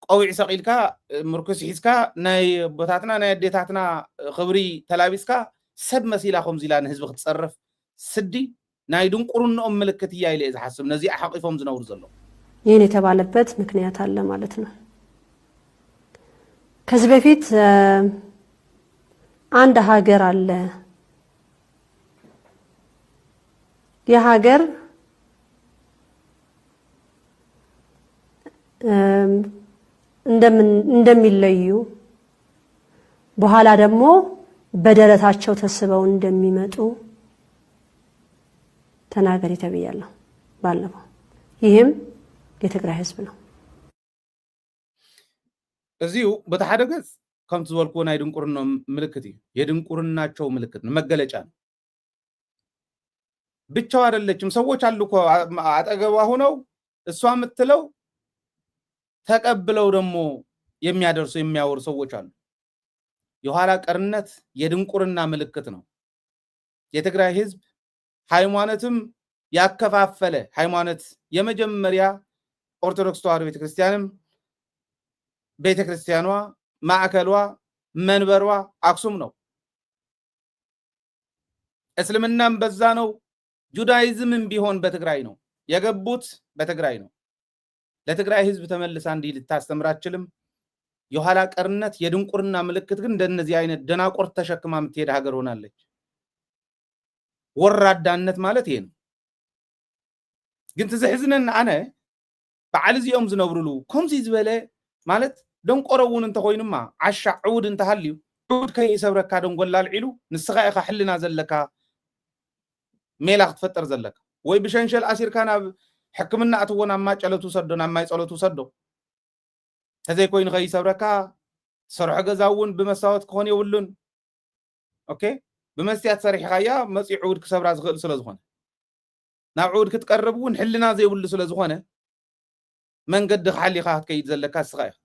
قوي سقيلكا مركز حسكا ناي بوتاتنا ناي ديتاتنا خبري تلابيسكا سب مسيلاكم زيلان حزب ختصرف سدي ناي ድንቁርናኦም ምልክት እያይለ ዝሐስብ ነዚ አሐቂፎም ዝነብሩ ዘሎ ይሄን የተባለበት ምክንያት አለ ማለት ነው ከዚህ በፊት አንድ ሀገር አለ የሀገር እንደሚለዩ በኋላ ደግሞ በደረታቸው ተስበው እንደሚመጡ ተናገሪ ተብያለሁ ባለፈው ይህም የትግራይ ህዝብ ነው እዚሁ በተሐደገጽ ከምት ዝበልኩ ናይ ድንቁርናው ምልክት እዩ የድንቁርናቸው ምልክት ነው መገለጫ ነው ብቻው አይደለችም ሰዎች አሉ እኮ አጠገቧ ሆነው እሷ የምትለው ተቀብለው ደግሞ የሚያደርሱ የሚያወሩ ሰዎች አሉ የኋላ ቀርነት የድንቁርና ምልክት ነው የትግራይ ህዝብ ሃይማኖትም ያከፋፈለ ሃይማኖት የመጀመሪያ ኦርቶዶክስ ተዋሕዶ ቤተክርስቲያኗ ማዕከሏ መንበሯ አክሱም ነው እስልምናም በዛ ነው ጁዳይዝምም ቢሆን በትግራይ ነው የገቡት በትግራይ ነው ለትግራይ ህዝብ ተመልሳ እንዲ ልታስተምራችልም የኋላ ቀርነት የድንቁርና ምልክት ግን እንደነዚህ አይነት ደናቆርት ተሸክማ ምትሄድ ሀገር ሆናለች ወራዳነት ማለት ይሄ ነው ግን ተዘህዝነን አነ በዓል እዚኦም ዝነብሩሉ ከምዚ ዝበለ ማለት ደንቆረውን እንተ ኮይኑማ ዓሻ ዑድ እንተ ሃልዩ ዑድ ከይሰብረካ ደንጎላል ዒሉ ንስኻ ኢኻ ሕልና ዘለካ ሜላ ክትፈጠር ዘለካ ወይ ብሸንሸል አሲርካ ናብ ሕክምና አትወና ማጨለቱ ሰዶና ማይ ጸሎቱ ሰዶ ተዘይ ኮይኑ ከይሰብረካ ሰርሖ ገዛውን በመሳወት ከሆነ ይውሉን ኦኬ በመስቲያት ሰሪሕካያ መጽ ዑድ ክሰብራ ዝኽእል ስለዝኾነ ናብ ዑድ ክትቀርብውን ሕልና ዘይብሉ ስለዝኾነ መንገድ ሓሊኻ ከይድ ዘለካ ስኻ ኢኻ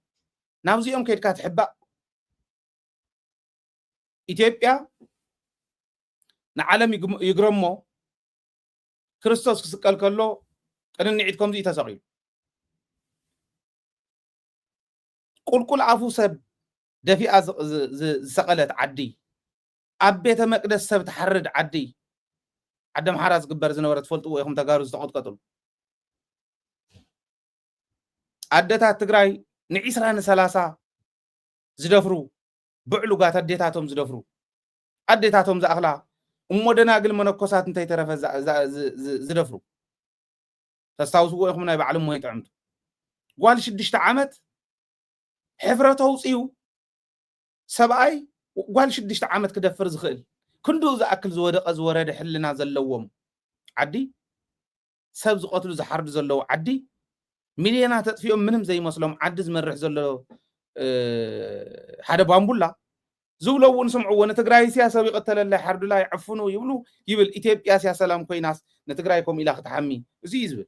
ናብዚኦም ከይድካ ትሕባእ ኢትዮጵያ ንዓለም ይግረሞ ክርስቶስ ክስቀል ከሎ ቅንንዒት ከምዚ ተሰቂሉ ቁልቁል አፉ ሰብ ደፊአ ዝሰቀለት ዓዲ ኣብ ቤተ መቅደስ ሰብ ተሐርድ ዓዲ ዓደም ሓራ ዝግበር ዝነበረ ትፈልጥዎ ኢኹም ተጋሩ ዝተቆጥቀጥሉ عدتات تجراي نعيسران سلاسة زدفرو بعلوقات عدتاتهم زدفرو عدتاتهم زأخلا ومودنا قل منكوسات انتي ترفع زدفرو تستاوسوا يخمنا يبعلم وين تعمد قال شدشت عمت حفرته وصيو سبعي قال شدشت عمت كدفر زخيل كندو زأكل زودق زورد حلنا زلوهم عدي سب زقتلو زحرد زلو عدي مليونات تفيهم منهم زي مسلم عدز من رح زلو حدا بامبولا زولو ونسمعوا ونتقراي سياسة بيقتل الله حرد الله يعفنوا يقولوا يبل إثيوبيا سياسة لام كويناس نتقرايكم إلى ختحمي زيزبل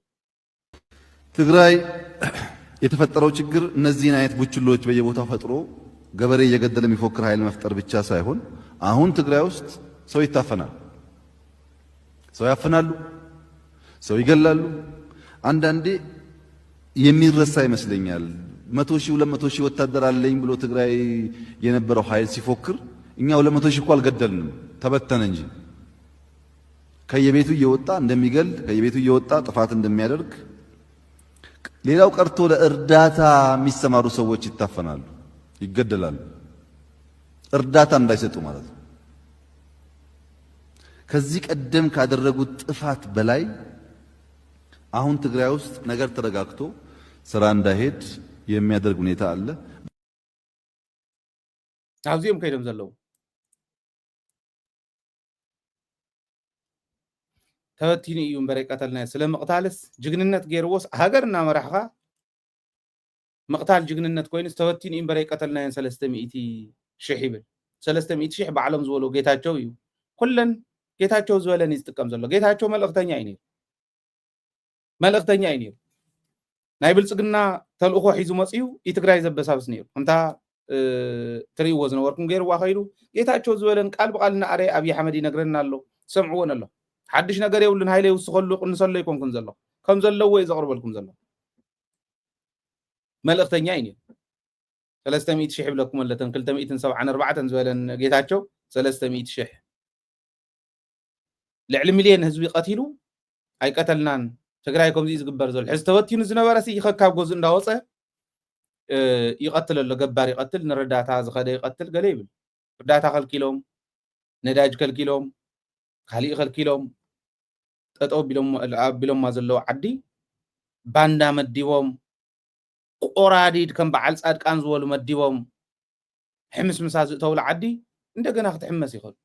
ትግራይ የተፈጠረው ችግር እነዚህን አይነት ቡችሎች በየቦታው ፈጥሮ ገበሬ እየገደለ የሚፎክር ኃይል መፍጠር ብቻ ሳይሆን አሁን ትግራይ ውስጥ ሰው ይታፈናል፣ ሰው ያፈናሉ፣ ሰው ይገላሉ። አንዳንዴ የሚረሳ ይመስለኛል 100 ሺህ 200 ሺህ ወታደር አለኝ ብሎ ትግራይ የነበረው ኃይል ሲፎክር እኛ 200 ሺህ እኮ አልገደልንም፣ ተበተነ እንጂ ከየቤቱ እየወጣ እንደሚገል ከየቤቱ እየወጣ ጥፋት እንደሚያደርግ ሌላው ቀርቶ ለእርዳታ የሚሰማሩ ሰዎች ይታፈናሉ፣ ይገደላሉ። እርዳታ እንዳይሰጡ ማለት ነው። ከዚህ ቀደም ካደረጉት ጥፋት በላይ አሁን ትግራይ ውስጥ ነገር ተረጋግቶ ስራ እንዳይሄድ የሚያደርግ ሁኔታ አለ። አብዚም ከይደም ዘለው ተወቲኒ እዩ እምበረ ቀተልና ስለ መቅታልስ ጅግንነት ገይርዎስ ሃገርና መራሕኻ መቅታል ጅግንነት ኮይንስ ተወቲኒ እምበረ ቀተልና 300 ሺህ ይብል 300 ሺህ በዓለም ዝወሎ ጌታቸው እዩ ኩለን ጌታቸው ዝወለን ይጥቀም ዘሎ ጌታቸው መልእክተኛ እዩ መልእክተኛ እዩ ናይ ብልጽግና ተልእኮ ሒዙ መጽዩ ኢትግራይ ዘበሳብስ ነይሩ እንታ ትሪእዎ ዝነበርኩም ገይርዋ ኸይዱ ጌታቸው ዝወለን ቃል በቃልና አረ አብይ አሕመድ ይነግረና ኣሎ ሰምዕዎን ኣሎ حدش نجار يقولن هاي ليه وسخلوا نصلي يكون كن زلوا كم زلوا وإذا قرب لكم زلوا ملك تنيايني 300 شيح لكم ولا تنقل 107 عن 4 زوالن جيتاتشو 300 شيح العلم مليون هزوي قتيلو هاي قتلنان تقرايكم زي زقبر زول حز توتينو زنبرسي يخكاب جوز انداوصه يقتل له جبار يقتل نرداتا زخده يقتل قليل رداتا خل كيلوم نداج كل كيلوم خلي خل كيلوم تطو بلوم ما زلو عدي باندا مديوم قراديد كم بعل صادقان زولو مديوم حمس مساز تول عدي እንደገና ክትሕመስ ይኽእል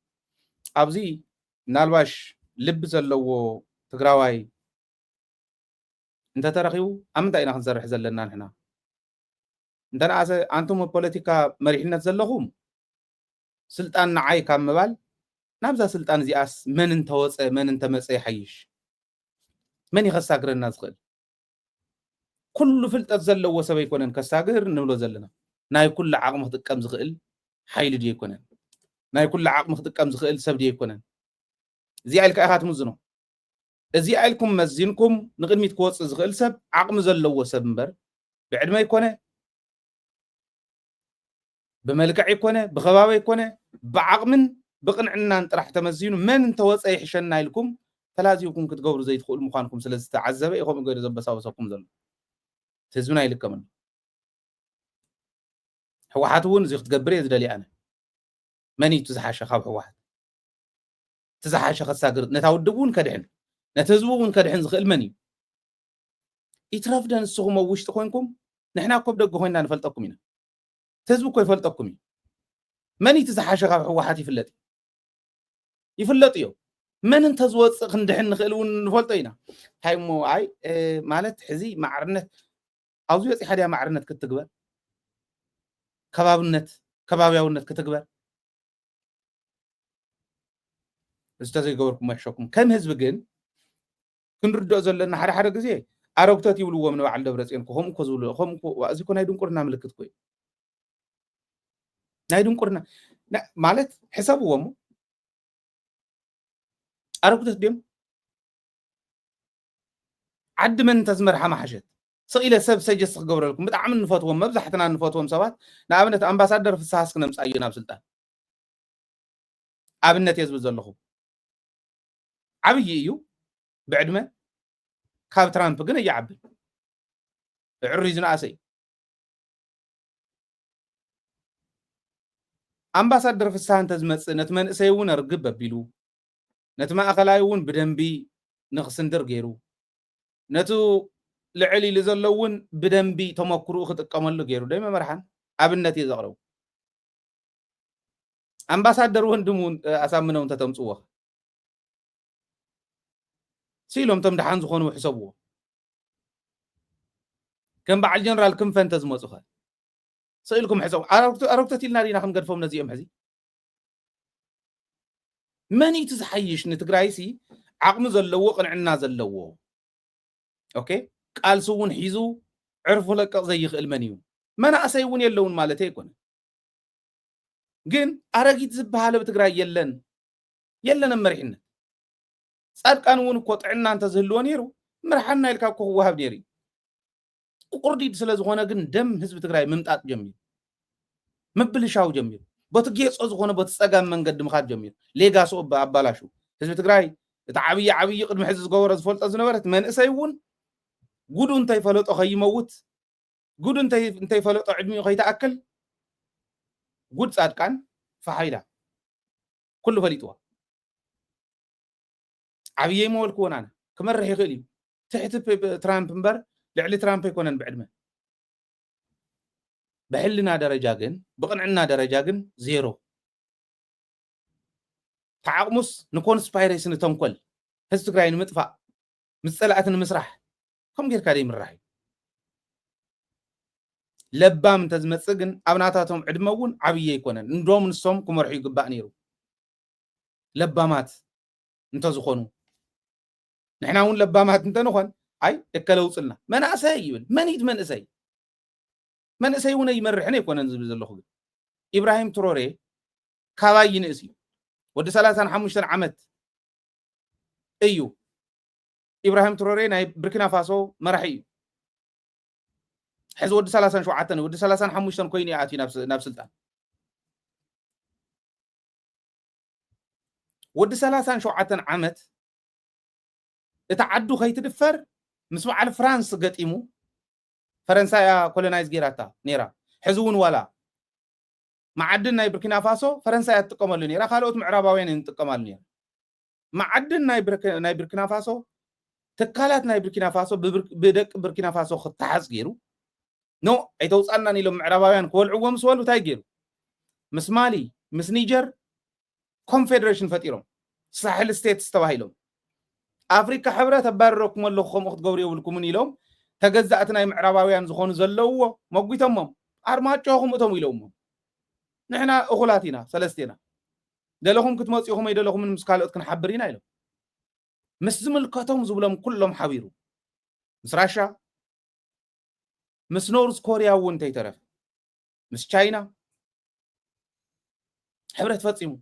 ኣብዚ ናልባሽ ልብ ዘለዎ ትግራዋይ እንተ ተረኺቡ ኣብ ምንታይ ኢና ክንሰርሕ ዘለና ንሕና እንተነኣሰ ኣንቱም ፖለቲካ መሪሕነት ዘለኹም ስልጣን ንዓይ ካብ ምባል ናብዛ ስልጣን እዚኣስ መን እንተወፀ መን እንተመፀ ይሓይሽ መን ይኸሳግረና ዝኽእል ኩሉ ፍልጠት ዘለዎ ሰብ ኣይኮነን ከሳግር ንብሎ ዘለና ናይ ኩሉ ዓቕሚ ክጥቀም ዝኽእል ሓይሊ ድዩ ኣይኮነን ናይ ኩሉ ዓቕሚ ክጥቀም ዝኽእል ሰብ ድዩ ኣይኮነን እዚኣ ኢልካ ኢኻ ትምዝኖ እዚኣ ኢልኩም መዚንኩም ንቅድሚት ክወፅእ ዝኽእል ሰብ ዓቕሚ ዘለዎ ሰብ እምበር ብዕድመ ኣይኮነ بملكع يكونه بخباب يكونه بعقمن بقنعنا نطرح تمزينو من انتوصى يحشنا لكم فلازم كتقبروا زي تقول مخانكم سلسة تعذبه يخوم غير زبساوسكم زل تزمنا يلكم هو حاتون زي تقبري زدلي انا ماني تزحش خاب واحد تزحش خساغر نتاودبون كدحن نتزبون كدحن زخل مني يترفدن السخم وشت خوينكم نحنا كوب دغ خوينا نفلطكم هنا تزبو كو يفلطكم من يتزحش خاب واحد يفلط من انت زوص خندحن نخيل ونفلطينا هاي مو اي مالت حزي معرنت اوزو يصي حدا معرنت كتغبر كبابياونت كتغبر استاذ يغوركم يحشوكم كم حزب جن كنردو زلنا حدا غزي አረግቶት ይብልዎ ምን ባዓል ደብረጽዮን ኮም ኮ ዝብሉ ኮም ኮ እዚ ኮ ናይ ድንቁርና ምልክት ኮይ ናይ ድንቁርና ማለት ሕሳብዎም አረግቶት ደም ዓድ መን ተዝመርሓ ማሕሸት ስቂለ ሰብ ሰጀስ ክገብረልኩም ብጣዕሚ ንፈትዎም መብዛሕትና ንፈትዎም ሰባት ንኣብነት ኣምባሳደር ፍሳሐስ ክነምጻዩ ናብ ስልጣን ኣብነት የዝብ ዘለኹ ዓብይ እዩ ብዕድመ ካብ ትራምፕ ግን እያዓብል عريزنا أسي أمباسادر في الساعة تزمت نتمنى سيون أرجب ببيلو نتمنى أخلايون بدنبي نخسندر غيرو نتو لعلي لزلون بدنبي تمكرو خد كمال غيرو دايما مرحان أبنتي زغرو أمباسادر وندمون أسامنهم تتمصوه سيلهم تمدحان زخونو حسابوه كم بعد جنرال كم فانتز مصوخه سئلكم حساب أركتتي لنا دينا خم قدفهم نزيهم هزي من يتزحيش نتقرايسي عقم زلوه قنعنا زلوه اوكي قال سوون حيزو عرفوا لك زي يخل منيو ما انا اسيون يلون مالتي يكون جن ارغيت زباله بتقراي يلن مرحنا صدقان ون قطعنا انت زلو نيرو مرحنا يلكا كو وهاب نيري قرديد ስለዝኾነ ግን ደም ህዝብ ትግራይ መምጣጥ ጀሚር መብልሻው ጀሚር በትጌጾ ዝኾነ በተጸጋም መንገድ ምኻድ ጀሚር ሌጋሶ አባላሹ ህዝብ ትግራይ ተዓብይ ቅድም ሕዝ ዝገበረ ዝፈልጦ ዝነበረት መንእሰይውን ጉዱ እንታይ ፈለጦ ኸይመውት ጉዱ እንታይ ፈለጦ ዕድሚኡ ኸይተኣክል ጉድ ጻድቃን ፈሓይላ ኩሉ ፈሊጥዋ ዓብይ ሞልኩ ወናና ክመርሕ ይኽእል እዩ ትሕቲ ትራምፕ እምበር لعل ترامب يكونن بعدمه بحلنا درجة جن بقنعنا درجة جن زيرو تعقمس نكون سبايريس نتمكل هستقراين مدفع مسألة مسرح كم غير كريم الرحي لبام تزمتسجن أبناتهم عدمون عبيه يكونن ندوم نصوم كمرحي قباء نيرو لبامات انتزخونو نحنا هون لبامات انتنخون أي اكلو وصلنا من أساي يبل من يد من أساي ونا يمرحنا يكون ننزل بزلخو إبراهيم تروري كواي نسي ود 35 عمت أيو إبراهيم تروري ناي بركينا فاسو مرحي حز ود 30 شوعتن ود 35 كويني عاتي نفس سلطان ود 30 شوعتن عمت اتعدو خيتدفر مسمع على فرنسا قتيمو فرنسا كولونايز جيراتا نيرا حزون ولا معدن ناي بركينا فاسو فرنسا يتقملوا نيرا خالوت معرباوين يتقملوا نيرا معدن ناي بركينا فاسو تكالات ناي بركينا فاسو بدك بركينا فاسو خطحز جيرو نو اي توصلنا نيلو معرباوين كولعو مسولو تاي جيرو مس مالي مس نيجر كونفدريشن فاتيرو ساحل ستيتس تواهيلو أفريقيا حبرة تبرك ملخهم أخت جوري والكمون يلوم تجزأتنا معرباويان زخون زلوا موجود تمام أرماتهم وتمويلهم نحنا أخلاتنا سلستنا دلهم كنت مصيهم يدلهم من مسكالات كن حبرينا يلوم مسزم الكتوم زبلهم كلهم حبيرو مس راشا مس نورث كوريا وانتي ترف مس تشاينا حبرة تفصيمو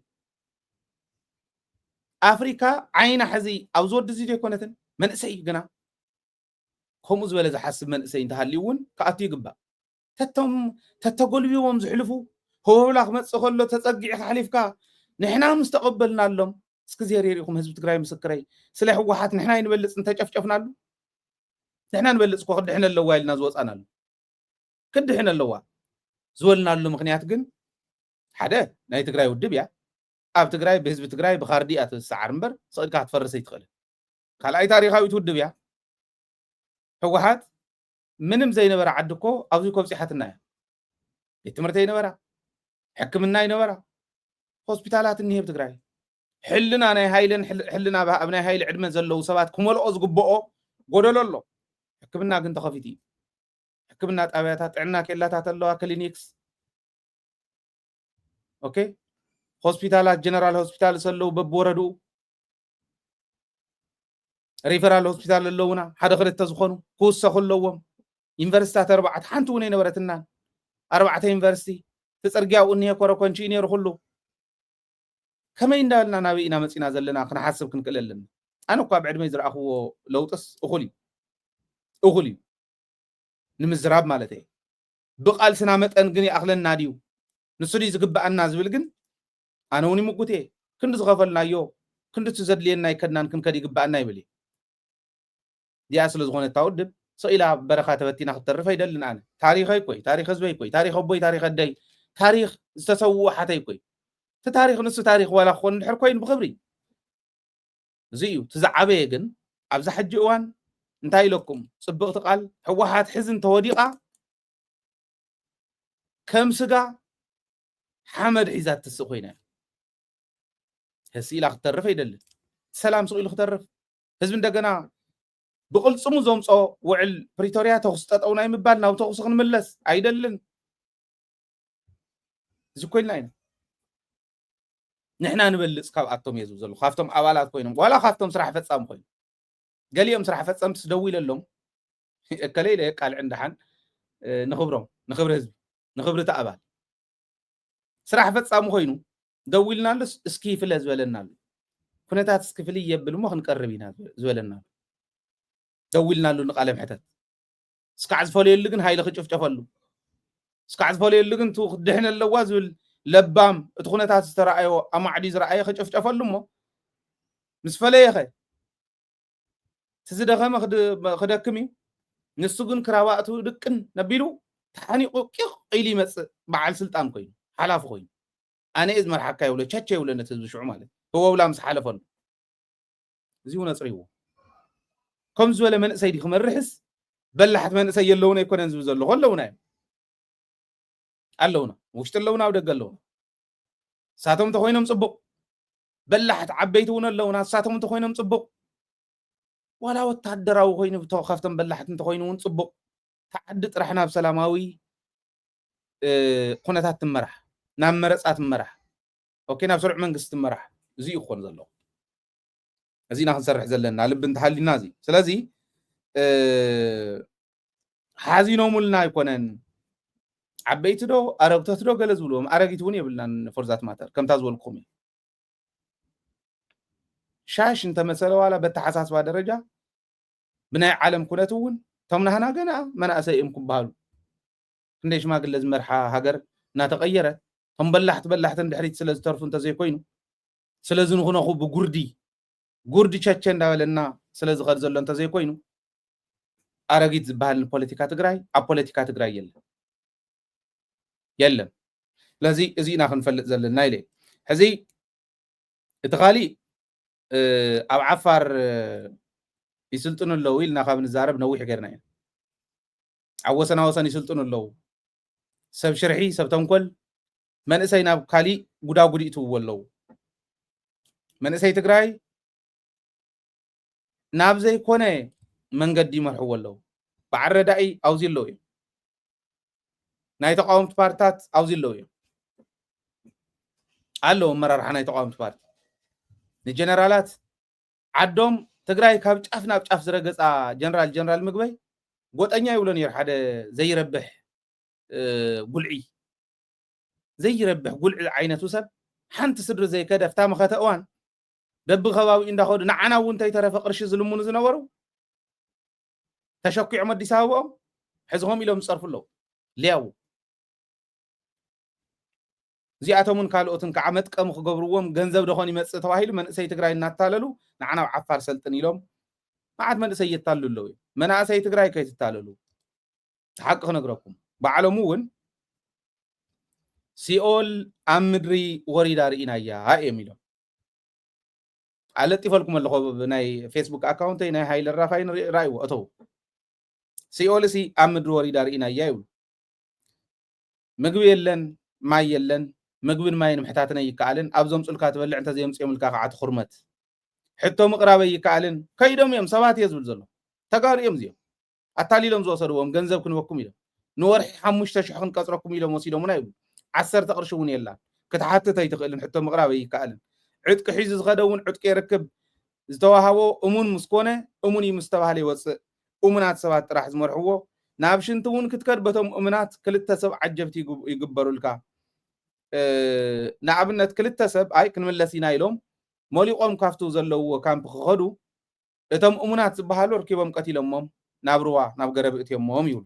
أفريقيا عين حزي أو زود زيد يكونتن من أسي جنا هم زوال إذا حسب من أسي تهليون كأتي جبا تتقول بيوم زحلفو هو لا خمس خلوا تتقجع حليفك نحنا مستقبلنا لهم سكزير يريكم هزب تقرأي مسكري سلاح واحد نحنا ينبلس أنت شفنا له نحنا نبلس كوخد إحنا اللواء النازوس أنا له كد إحنا اللواء زولنا له مخنيات جن حدا ناي تقرأي ودبيا أب تقرأي بحزب تقرأي بخارديات السعر مبر صار قاعد فرس يدخل خلا أي تاريخ هاي تود بيا هو واحد منهم زي نبرة عدكو أو زي كوب صحة النايا يتمرتين نبرة حكم الناي نبرة هوسبيتالات النهي بتقرأي حلنا أنا هايلن حلنا أبناء هايل عدم زلوا سبات كمل أزق بقى قولوا له حكمنا كنت خفيتي حكمنا أبياتات عنا كلا تاتلوا كلينيكس أوكي هوسبيتالات جنرال هوسبيتال سلو ببوردو ريفرال هوسبيتال اللونا حدا خلت تزخونو كوسا خلوهم يونيفرسيتات 4 حنتوني نبرتنا 4 يونيفرسيتي تصرغياو اني كوركونشي اني رخلو كما يندالنا نابينا مصينا زلنا كنا حسب كنقللن انا كو بعد ما يزرعخو لوطس اخولي نمزراب مالتي بقال سنا مطن غني اخلنا ديو نسدي زغبانا زبل غن انا وني مقوتي كند زغفلنايو كند تزدلينا يكدنان كن كدي غبانا يبلي دي اسل زغونه تاودب سئلا بركات بتينا خطر فيدلنا أنا تاريخي كوي تاريخ زبي كوي تاريخ أبوي تاريخ الدي تاريخ استسووا حتى كوي تاريخ نص تاريخ ولا خون نحر كوين بخبري زيو تزعبي جن أبز حجوان انتهي لكم صبغت قال حوحات حزن توديقة كم سقع حمد عزات تسقينا هسيلا خطرف يدل سلام سويل خطرف حزب دغنا بقل صمو زومصو وعل بريتوريا توخصت او ناي مبال ناو توخص نملس ايدلن زكوينا نحنا نبلص كاب اتوم يزو زلو خافتم ابالات كوينم ولا خافتم سراح فصام كوين قاليهم سراح فصام تدويل لهم كليله قال عندحن نخبرهم نخبر حزب نخبر تابال سراح فصام كوينو دويلنا لس اسكي في لزبلنا كنتات اسكفلي يبل مو خنقربينا زبلنا دويلنا له نقالم حتت اسكعز فولي لغن هايله خጭፍጨፈሉ اسكعز فولي لغن تو دحنا اللوازل لبام اتخنتات استرايو امعدي زراي خጭፍጨፈሉ مو مس فليخه تزدخم خدكمي نسغن كراواتو دقن نبيلو تحنيقو قيق قيلي مص بعل سلطان كوين حلاف كوين انا از مرحكا يولو تشچي يولو نتزشع مالك هو ولا مس حلفن زيو نصريو كم زوله من سيدي خمرحس بلحت من سي يلونه يكون زو زلو هلونا اللونا وشت اللونا ودغلونا ساتم تخوينم صبق بلحت عبيتون اللونا ساتم تخوينم صبق ولا وتادراو خوين بتو خفتم بلحت تخوينون صبق تعد طرحنا بسلاماوي قناتات تمرح نام مرصات مرح اوكي ناب سرع منغست مرح زي يكون زلو ازينا خنسرح زلنا لب انتحلينا زي سلازي حازينو مولنا يكونن عبيت دو ارغتت دو ገለ ዝብሎም አረጊቱን ይብልናን ፎርዛት ማተር ከም ታዝወልኩም ሻሽ እንተ መሰለ ዋላ በተሐሳስባ ደረጃ ብናይ ዓለም ኩነቱን ተምናህና ገና መናእሰይ እምኩም ባሉ እንደሽ ማግለ ዝመርሓ ሃገር ናተቀየረ هم بلحت اندحريت سلاز ترفون تزي كوينو سلاز نخو بغوردي تشاتشن داولنا سلاز غير زلو انت زي كوينو ارغيت زبال البوليتيكا تግራይ اب بوليتيكا تግራይ يلم لازي ازينا خنفلط زلنا يلي حزي اتغالي اب عفار يسلطنوا لو يلنا خاب نزارب نويح غيرنا عوسنا وسن يسلطنوا لو سب شرحي سب تنكل منسي ناب كالي غدا غديتو ولو منسي تግራይ ناب زي كونه منغدي مرحو ولو بعرداي اوزيلو ناي تقاومت بارتات اوزيلو አለው መራርሓ ናይ ተቃውምቲ ፓርቲ ንጀነራላት ዓዶም ትግራይ ካብ ጫፍ ናብ ጫፍ ዝረገጻ ጀነራል ምግበይ ጎጠኛ ይብሎ ነይሩ ሓደ ዘይረብሕ ጉልዒ ዘይረብሕ ጉልዒ ዓይነቱ ሰብ ሓንቲ ስድሪ ዘይከደፍታ መኸተእዋን በብ ከባቢ እንዳኸዱ ንዓና እውን ተይተረፈ ቅርሺ ዝልሙኑ ዝነበሩ ተሸኪዖም አዲስ አበባኦም ሕዝሆም ኢሎም ዝፀርፉለው ሊያው زياتهم كالوتن كعمت كم خبروهم جنزب دخوني متس تواهيل من سي تግራይ እናታለሉ نعنا عفار سلطن يلوم ما عاد من سي يتاللو منا سي تግራይ كيتتاللو حق نغركم بعلمون سيول امدري وريدار إنايا يميلو على تفلكم اللي بناي فيسبوك اكاونت ناي هايل الرافاين رايو اتو سيول سي امدري وريدار إنايا يقول مغوي يلن ما يلن مغبن ماين محتاتنا يكالن ابزوم صلكا تبلع انت زي مصيم الكا قعت خرمت حتى مقرابي يكالن كيدوم يم سبات يزبل زلو تقاريم زيو اتاليلم زوسدوم ገንዘብ ክንወኩም ኢሎም ንወርሒ 5000 ክንቀጽረኩም ኢሎም ወሲዶም ናይ 10 ተቅርሽውን የላ ከተሓተተይ ትኽእልን ሕቶ መቅራበ ይካልን ዕጥቂ ሒዙ ዝኸደውን ዕጥቂ ይርክብ ዝተዋሃቦ እሙን ምስኮነ እሙን ይምስተባህለ ይወፅእ እሙናት ሰባት ጥራሕ ዝመርሕዎ ናብ ሽንቱውን ክትከድ በቶም እሙናት ክልተ ሰብ ዓጀብቲ ይግበሩልካ ንኣብነት ክልተ ሰብ አይ ክንመለሲና ኢሎም ሞሊቆም ካፍቱ ዘለዎ ካምፕ ክኸዱ እቶም እሙናት ዝበሃሉ ርኪቦም ቀቲሎሞም ናብ ሩዋ ናብ ገረብእትዮሞም ይብሉ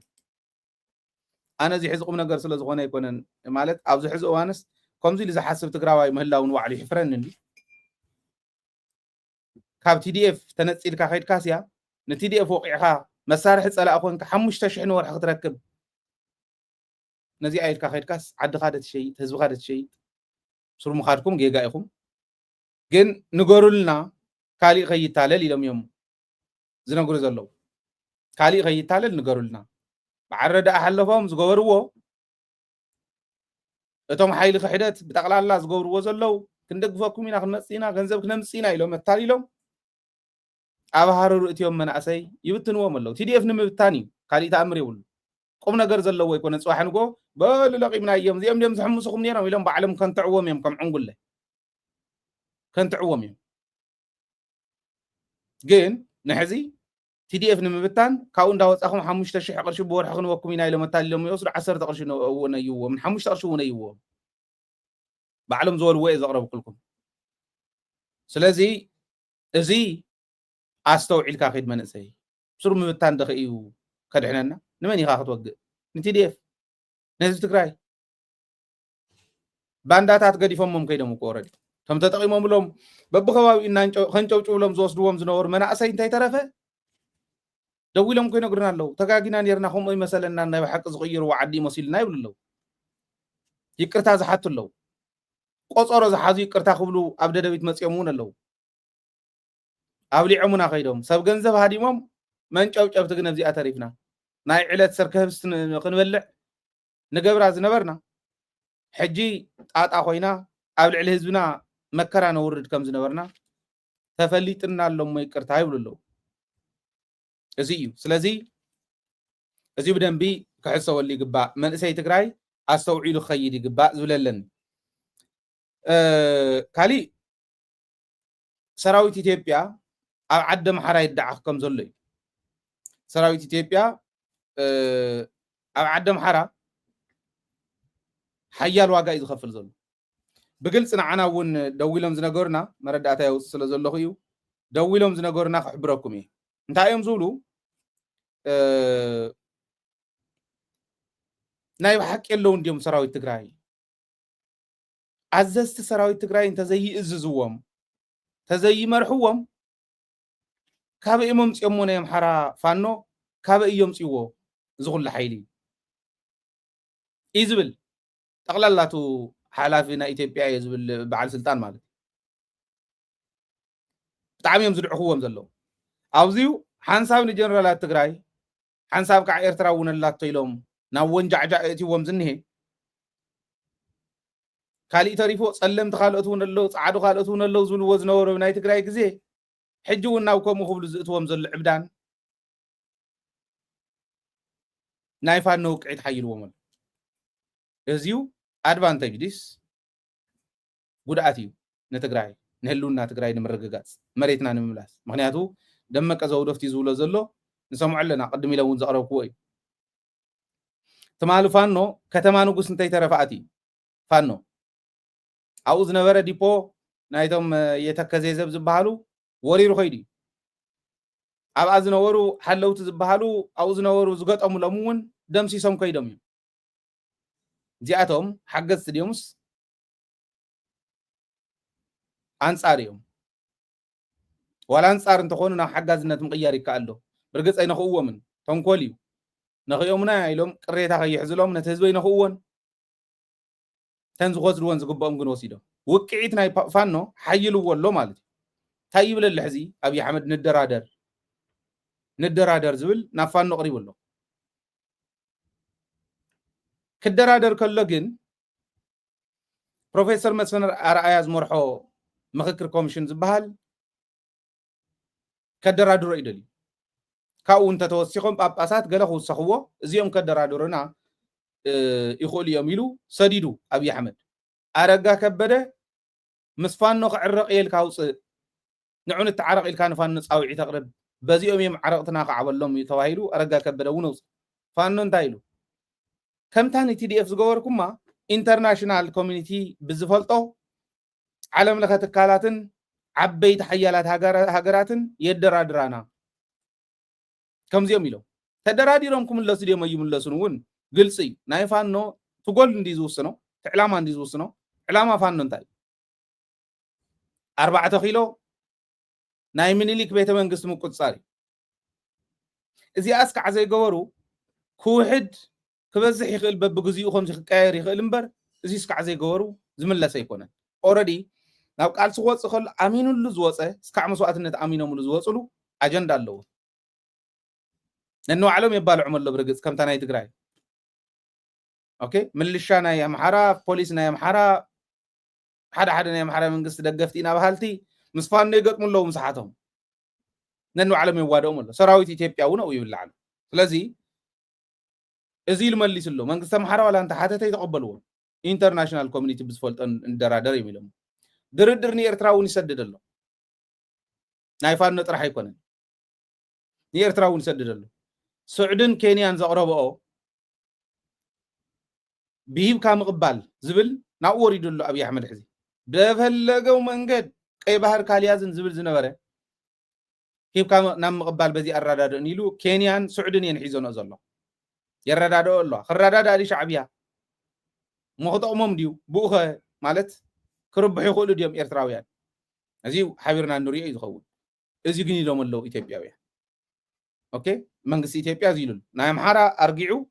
ኣነ እዚ ሕዝቁም ነገር ስለ ዝኾነ ይኮነን ማለት ኣብዚ ሕዚ እዋንስ ከምዚ ዝሓስብ ትግራዋይ ምህላውን ዋዕሉ ይሕፍረን እንዲ ካብ ቲዲኤፍ ተነፂልካ ኸይድካስያ ንቲዲኤፍ ወቂዕካ مسارح صلاة أخوانك 5000 ورح تركب نزي عيد كاس عد خادت شيء حزب خادت شيء سر مخادكم جيجايكم جن نقولنا كالي غي تالل يوم يوم زنا نقول زلوا كالي غي تالل نقولنا بعرض أحلفهم زغوروا أتوم حيل خحدات بتقلع الله زغوروا زلوا كندقفكم هنا خمسينا غنزب خمسينا يلوم التالي لهم أبهار رؤيتهم من أسي يبتنوا ملو تدي أفنم بالتاني كالي تأمري ول قمنا جرز الله ويكون نسوح نقول بل لقي من أيام زي أم زحمسكم نيرا ويلهم بعلم كان تعوم يوم كم عنقول له كان تعوم يوم جين نحزي تدي أفنم بالتان كون داوت أخو محمش تشيح قرش بور حقن وكم هنا يلوم التالي لهم يوصل 10 قرش ونيوه من حمش قرش ونيوه بعلم زول ويز أقرب كلكم سلازي زي أستوعي الكاخد من أسي بسرو مبتان دخيو كدحنا نماني خاخد وقت نتديف نزل تكراي بانداتات قد يفهمهم كيدا مكورد تم تتقيمهم لهم ببخوا إن خنجو لهم زوسدوهم زنور منا أسي انتهي طرفه دوي لهم كينا قرنا له تقاقنا نيرنا هم أي مثلا أننا بحق صغير وعدي مصيلنا يقول له يكرتا زحات له قصر زحازي يكرتا خبلو أبدا دويت مسيمون له أولي عمنا خيدهم سب جنزب هاديمهم من شوف تقنا بزي أتريفنا ناي علة سركبس قنبلع نقبر عز نبرنا حجي أخوينا أولي على هزبنا مكرانا ورد كم زنبرنا تفليتنا اللهم يكرت هاي ولو أزيو سلازي أزيو بدن بي كحسه واللي قباء من إساي تقراي أستوعي له خيدي قباء زوللن كالي سراويت إثيوبيا عدم حرا يدعى كم زلي سراويت إثيوبيا عدم حرا حيال واقع يخفل زل بقلت أنا ون دويلهم زنقرنا مردات يوصل زل خيو دويلهم زنقرنا خبركم إيه أنت أيام زولو نايب حكي اللون ديوم سراويت تقراي عززت سراويت تقراي أنت زي إززوهم تزي مرحوم كاب إمام تيمون يوم حرا فانو كاب يوم تيوو زغل حيلي إزبل تقلل لا تو حلافنا إثيوبيا يزبل بعد سلطان مالك تعم يوم زرعوهم زلوا أوزيو حنساب الجنرالات تقراي حنساب كعير تراون الله تيلهم ناون جعجع تيوم زنه كالي تريفو سلم تخالطون اللو صعدو خالطون اللو زول وزنور بناي تقراي كزي حجونا وكم خبل زئتهم زل عبدان نايفان نوك عيد حيلوهم ازيو ادفانتج ديس ጉድአትዩ ነትግራይ ንህልውና ትግራይ ንምርግጋጽ መሬትና ንምምላስ ምክንያቱ ደመቀ ዘውደፍቲ ዝብሎ ዘሎ ንሰምዑ ኣለና ቅድም ኢለ እውን ዘቕረብክዎ እዩ ትማሉ ፋኖ ከተማ ንጉስ እንተይ ተረፋኣት እዩ ፋኖ ኣብኡ ዝነበረ ዲፖ ናይቶም የተከዘዘብ ዝበሃሉ ወሪሩ ኸይዱ ኣብኣ ዝነበሩ ሓለውቲ ዝበሃሉ ኣብኡ ዝነበሩ ዝገጠሙሎም እውን ደምሲሶም ከይዶም እዮም እዚኣቶም ሓገዝቲ ድዮምስ አንጻር እዮም ዋላ አንጻር እንተኾኑ ናብ ሓጋዝነት ምቅያር ይከኣሎ ብርግጽ ኣይነኽእዎምን ተንኮል እዩ ነኽእዮምና ኢሎም ቅሬታ ከይሕዝሎም ነቲ ህዝበይ ነኽእዎን ተን ዝወስድዎን ዝግብኦም ግን ወሲዶም ውቅዒት ናይ ፋኖ ሓይልዎ ኣሎ ማለት እዩ እንታይ ይብለሊ ሕዚ ኣብይ ኣሕመድ ንደራደር ዝብል ናብ ፋኖ ቀሪቡ ኣሎ ክደራደር ከሎ ግን ፕሮፌሰር መስፍን ኣርኣያ ዝመርሖ ምክክር ኮሚሽን ዝበሃል ከደራድሮ ይደልዩ ካብኡ እንተተወሲኾም ጳጳሳት ገለ ክውሰኽዎ እዚኦም ከደራድሩና ይኽእሉ እዮም ኢሉ ሰዲዱ ኣብይ ኣሕመድ ኣረጋ ከበደ ምስ ፋኖ ክዕረቕ ኢልካ ውፅእ ንዑ ንተዓረቕ ኢልካ ንፋኖ ፃውዒ ተቕርብ በዚኦም እዮም ዓረቕትና ክዓበሎም እዩ ተባሂሉ ኣረጋ ከበደ እውን ውፅእ ፋኖ እንታይ ኢሉ ከምታ ንቲዲኤፍ ዝገበርኩማ ኢንተርናሽናል ኮሚኒቲ ብዝፈልጦ ዓለም ለኸ ትካላትን ዓበይቲ ሓያላት ሃገራትን የደራድራና ከምዚኦም ኢሎም ተደራዲሮም ክምለሱ ድዮም ኣይምለሱን እውን ግልፂ እዩ ናይ ፋኖ ትጎል እንዲ ዝውስኖ ትዕላማ እንዲ ዝውስኖ ዕላማ ፋኖ እንታይ 4 ኪሎ ናይ ምኒልክ ቤተ መንግስቲ ምቁፅፃር እዩ إذا أسكع زي جورو كوحد كبزح يخل ببجزيو خمس كاير يخل إمبر إذا أسكع زي جورو زمن لا سيكونه already ناو قال سوات سخل أمينو اللزوات سكع مسوات النت أمينو ملزوات سلو أجندة اللو لأنه علم يبالع عمر لبرجس كم تناي تقرأي أوكي ملشانا يا محرا بوليسنا يا محرا حدا يا محرا من قصة دقفتينا بحالتي مسفان نيقت من لو مساحتهم لأنه علم يوادهم الله سراويتي تيبيا ونا ويبلعن لذي ازيل مليس له من قصة محرا ولا أنت حتى تقبلوه international community بسفلت ان درادر يميلهم درني إرتراون يسدد الله نايفان نطرح يكونن ني إرتراون يسدد الله سعودن كينيان زقربو بيب كام قبال زبل ناور يدلو أبي أحمد حزي بفلقوا منقد أي بحر كاليازن زبل زنبره كيف كام نام قبال بزي الرداد نيلو كينيان سعودن ينحيزون أزالله يرداد الله خرداد علي شعبيها مخطأ ممديو بوخه مالت كربح يقولوا ديوم إرتراويان أزيو حبيرنا النوري يزخون أزيو جني لهم اللو إثيوبيا أوكي منقص إثيوبيا زيلون نايم حارة أرجعوا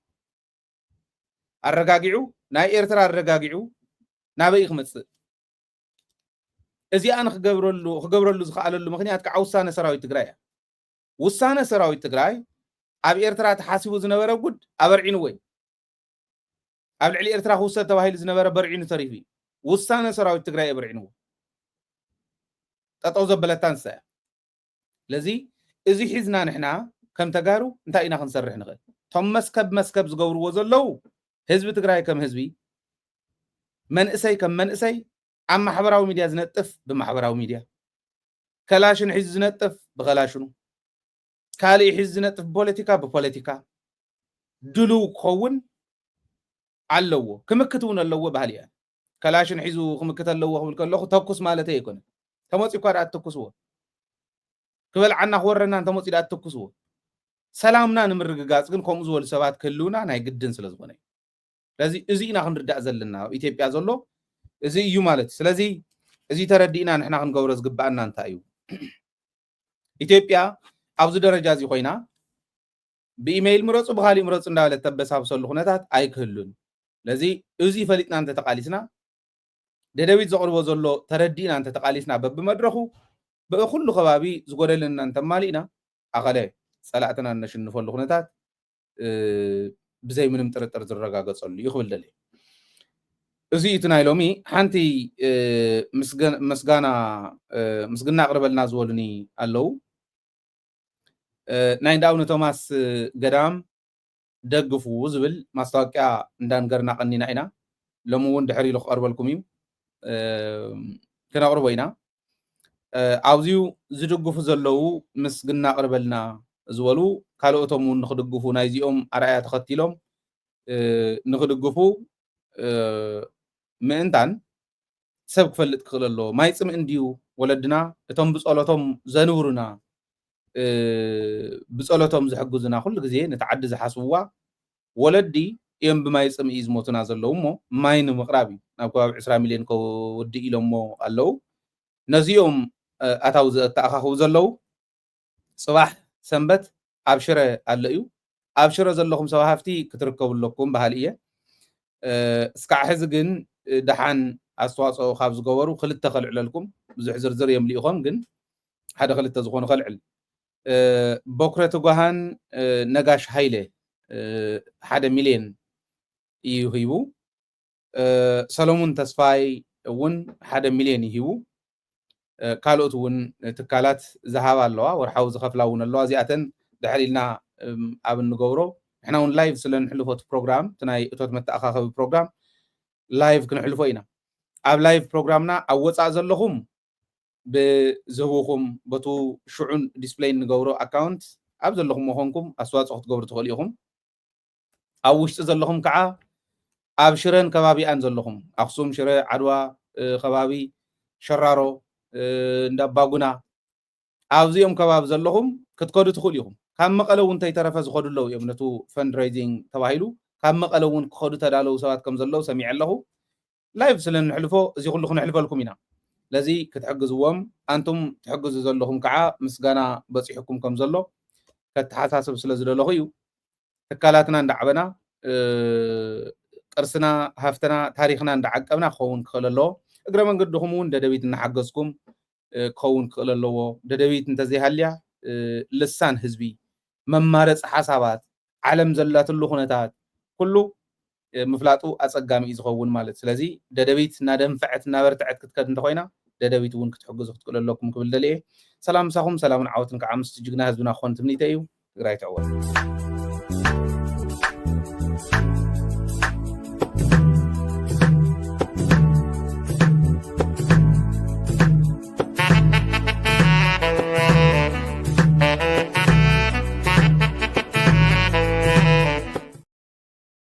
الرجاجعو ناي إرترا الرجاجعو نابي خمس إذا أنا خجبر له زخال له مخني أتك عوسانة سراوي تجراي وسانة سراوي تجراي أبي إرترا تحاسبه زنبرة بود أبرعينه وين أبل علي إرترا خوسة تواهيل زنبرة برعينه تريفي وسانة سراوي تجراي أبرعينه تطوز بلتان سا لذي إذا حزنا نحنا كم تجارو أنت إنا خنصرح نغير ثم مسكب زجور وزلوا حزب تجراي كم حزبي من إسي كم من إسي عم حبراو ميديا زنتف بمحبراو ميديا كلاشن حز زنتف بغلاشنو كالي حز زنتف بوليتيكا ببوليتيكا دلو خون علوه كمكتون اللوه بهاليا كلاشن حزو كمكت اللوه والكلوخ توكس مالته يكون تموتي كوار اتكسوه كبل عنا خورنا تموتي دا اتكسوه سلامنا نمرغغاص كن كوم زول سبات كلونا ناي قدن سلازبناي لذي ازينا خنردع زلنا ኢትዮጵያ ዘሎ እዚ እዩ ማለት ስለዚ እዚ ተረዲና ንሕና ክንገብሮ ዝግባአና እንታይ እዩ ኢትዮጵያ ኣብዚ ደረጃ እዚ ኮይና ብኢሜይል ምረፁ ብኻሊ ምረፁ እንዳበለት ተበሳብሰሉ ኩነታት ኣይክህሉን ለዚ እዚ ፈሊጥና እንተ ተቃሊስና ደደቢት ዘቅርቦ ዘሎ ተረዲና እንተ ተቃሊስና በብመድረኹ በኩሉ ከባቢ ዝጎደለና እንተማሊእና ኣኸለ ፀላእትና ነሽንፈሉ ኩነታት بزي منهم ترتر زرقا صلي يخبل دلي ازي تناي لومي حنتي مسغنا قرب لنا زولني الله ناين داون توماس قدام دغفو زبل ماستاقيا اندان غرنا قنينا اينا لمون دحري لو قرب لكم كنا قربينا اوزيو زدغفو زلو مسغنا قرب لنا زولو ካልኦቶም ንخدغፉ ናይዚኦም አርአያ ተኸቲሎም ንخدغፉ ምእንታን ሰብ ክፈልጥ ክኽለሎ ማይ ጽም እንዲዩ ወለድና እቶም ብጸሎቶም ዘንብሩና ብጸሎቶም ዝሕግዙና ኩሉ ግዜ ነተዓዲ ዝሓስብዋ ወለዲ እዮም ብማይ ጽም ይዝሞቱና ዘለውሞ ማይ ንምቕራብ ናብ ከባቢ 20 ሚልዮን ከወዲ ኢሎሞ ኣለው ነዚኦም ኣታው ዘተኣኻኽቡ ዘለው ጽባሕ ሰንበት أبشرة علىو أبشرة زلهم سواهفتي كتركوا لكم بهالية سكع حزقن دحان أصوات أو خابز جوارو خلت تخلع لكم بزحزر زر يمليهم جن هذا خلت تزغون خلع بكرة جوهان نجاش هيله 1 مليون يهيبو سلمون تصفاي ون 1 مليون يهيبو كالوت ون تكالات ذهب الله ورحوز خفلاون الله زياتن دحليلنا اب نغورو احنا اون لايف سلن حلفوت بروجرام تناي اتوت متاخاخب بروجرام لايف كنحلفو اينا اب لايف بروجرامنا اوصا زلهم بزهوكم بتو شعون ديسبلاي نغورو اكاونت اب زلهم مخونكم اسواص وقت غبر تخليهم او وشت زلهم كعا اب شرن كبابي ان زلهم اخصوم شره عدوا خبابي شرارو እንዳባጉና ኣብዚኦም ከባብ ዘለኹም ክትከዱ ትኽእሉኹም ካብ መቐለው እንታይ ተረፈ ዝኸዱለው እዮም ነቱ ፈንድሬይዚንግ ተባሂሉ ካብ መቐለው ክኸዱ ተዳለው ሰባት ከም ዘለው ሰሚዕ ኣለኹ ላይቭ ስለንሕልፎ እዚ ኩሉ ክንሕልፈልኩም ኢና ለዚ ክትሕግዝዎም አንቱም ትሕግዙ ዘለኹም ከዓ ምስጋና በፂሕኩም ከም ዘሎ ከተሓሳስብ ስለ ዝደለኹ እዩ ትካላትና እንዳዓበና ቅርስና ሃፍተና ታሪኽና እንዳዓቀብና ክኸውን ክኽእል ኣለዎ እግረ መንገድኹም እውን ደደቢት እናሓገዝኩም ክኸውን ክኽእል ኣለዎ ደደቢት እንተዘይሃልያ ልሳን ህዝቢ መማረፂ ሓሳባት ዓለም ዘላትሉ ኩነታት ኩሉ ምፍላጡ ኣጸጋሚ እዩ ዝኸውን ማለት ስለዚ ደደቢት እናደንፈዐት እናበርትዐት ክትከድ እንተኮይና ደደቢት እውን ክትሕግዙ ክትክእል ኣለኩም ክብል ደልየ ሰላም ሳኹም ሰላምን ዓወትን ከዓ ምስ ጅግና ህዝብና ክኾን ትምኒተ እዩ ትግራይ ትዕወት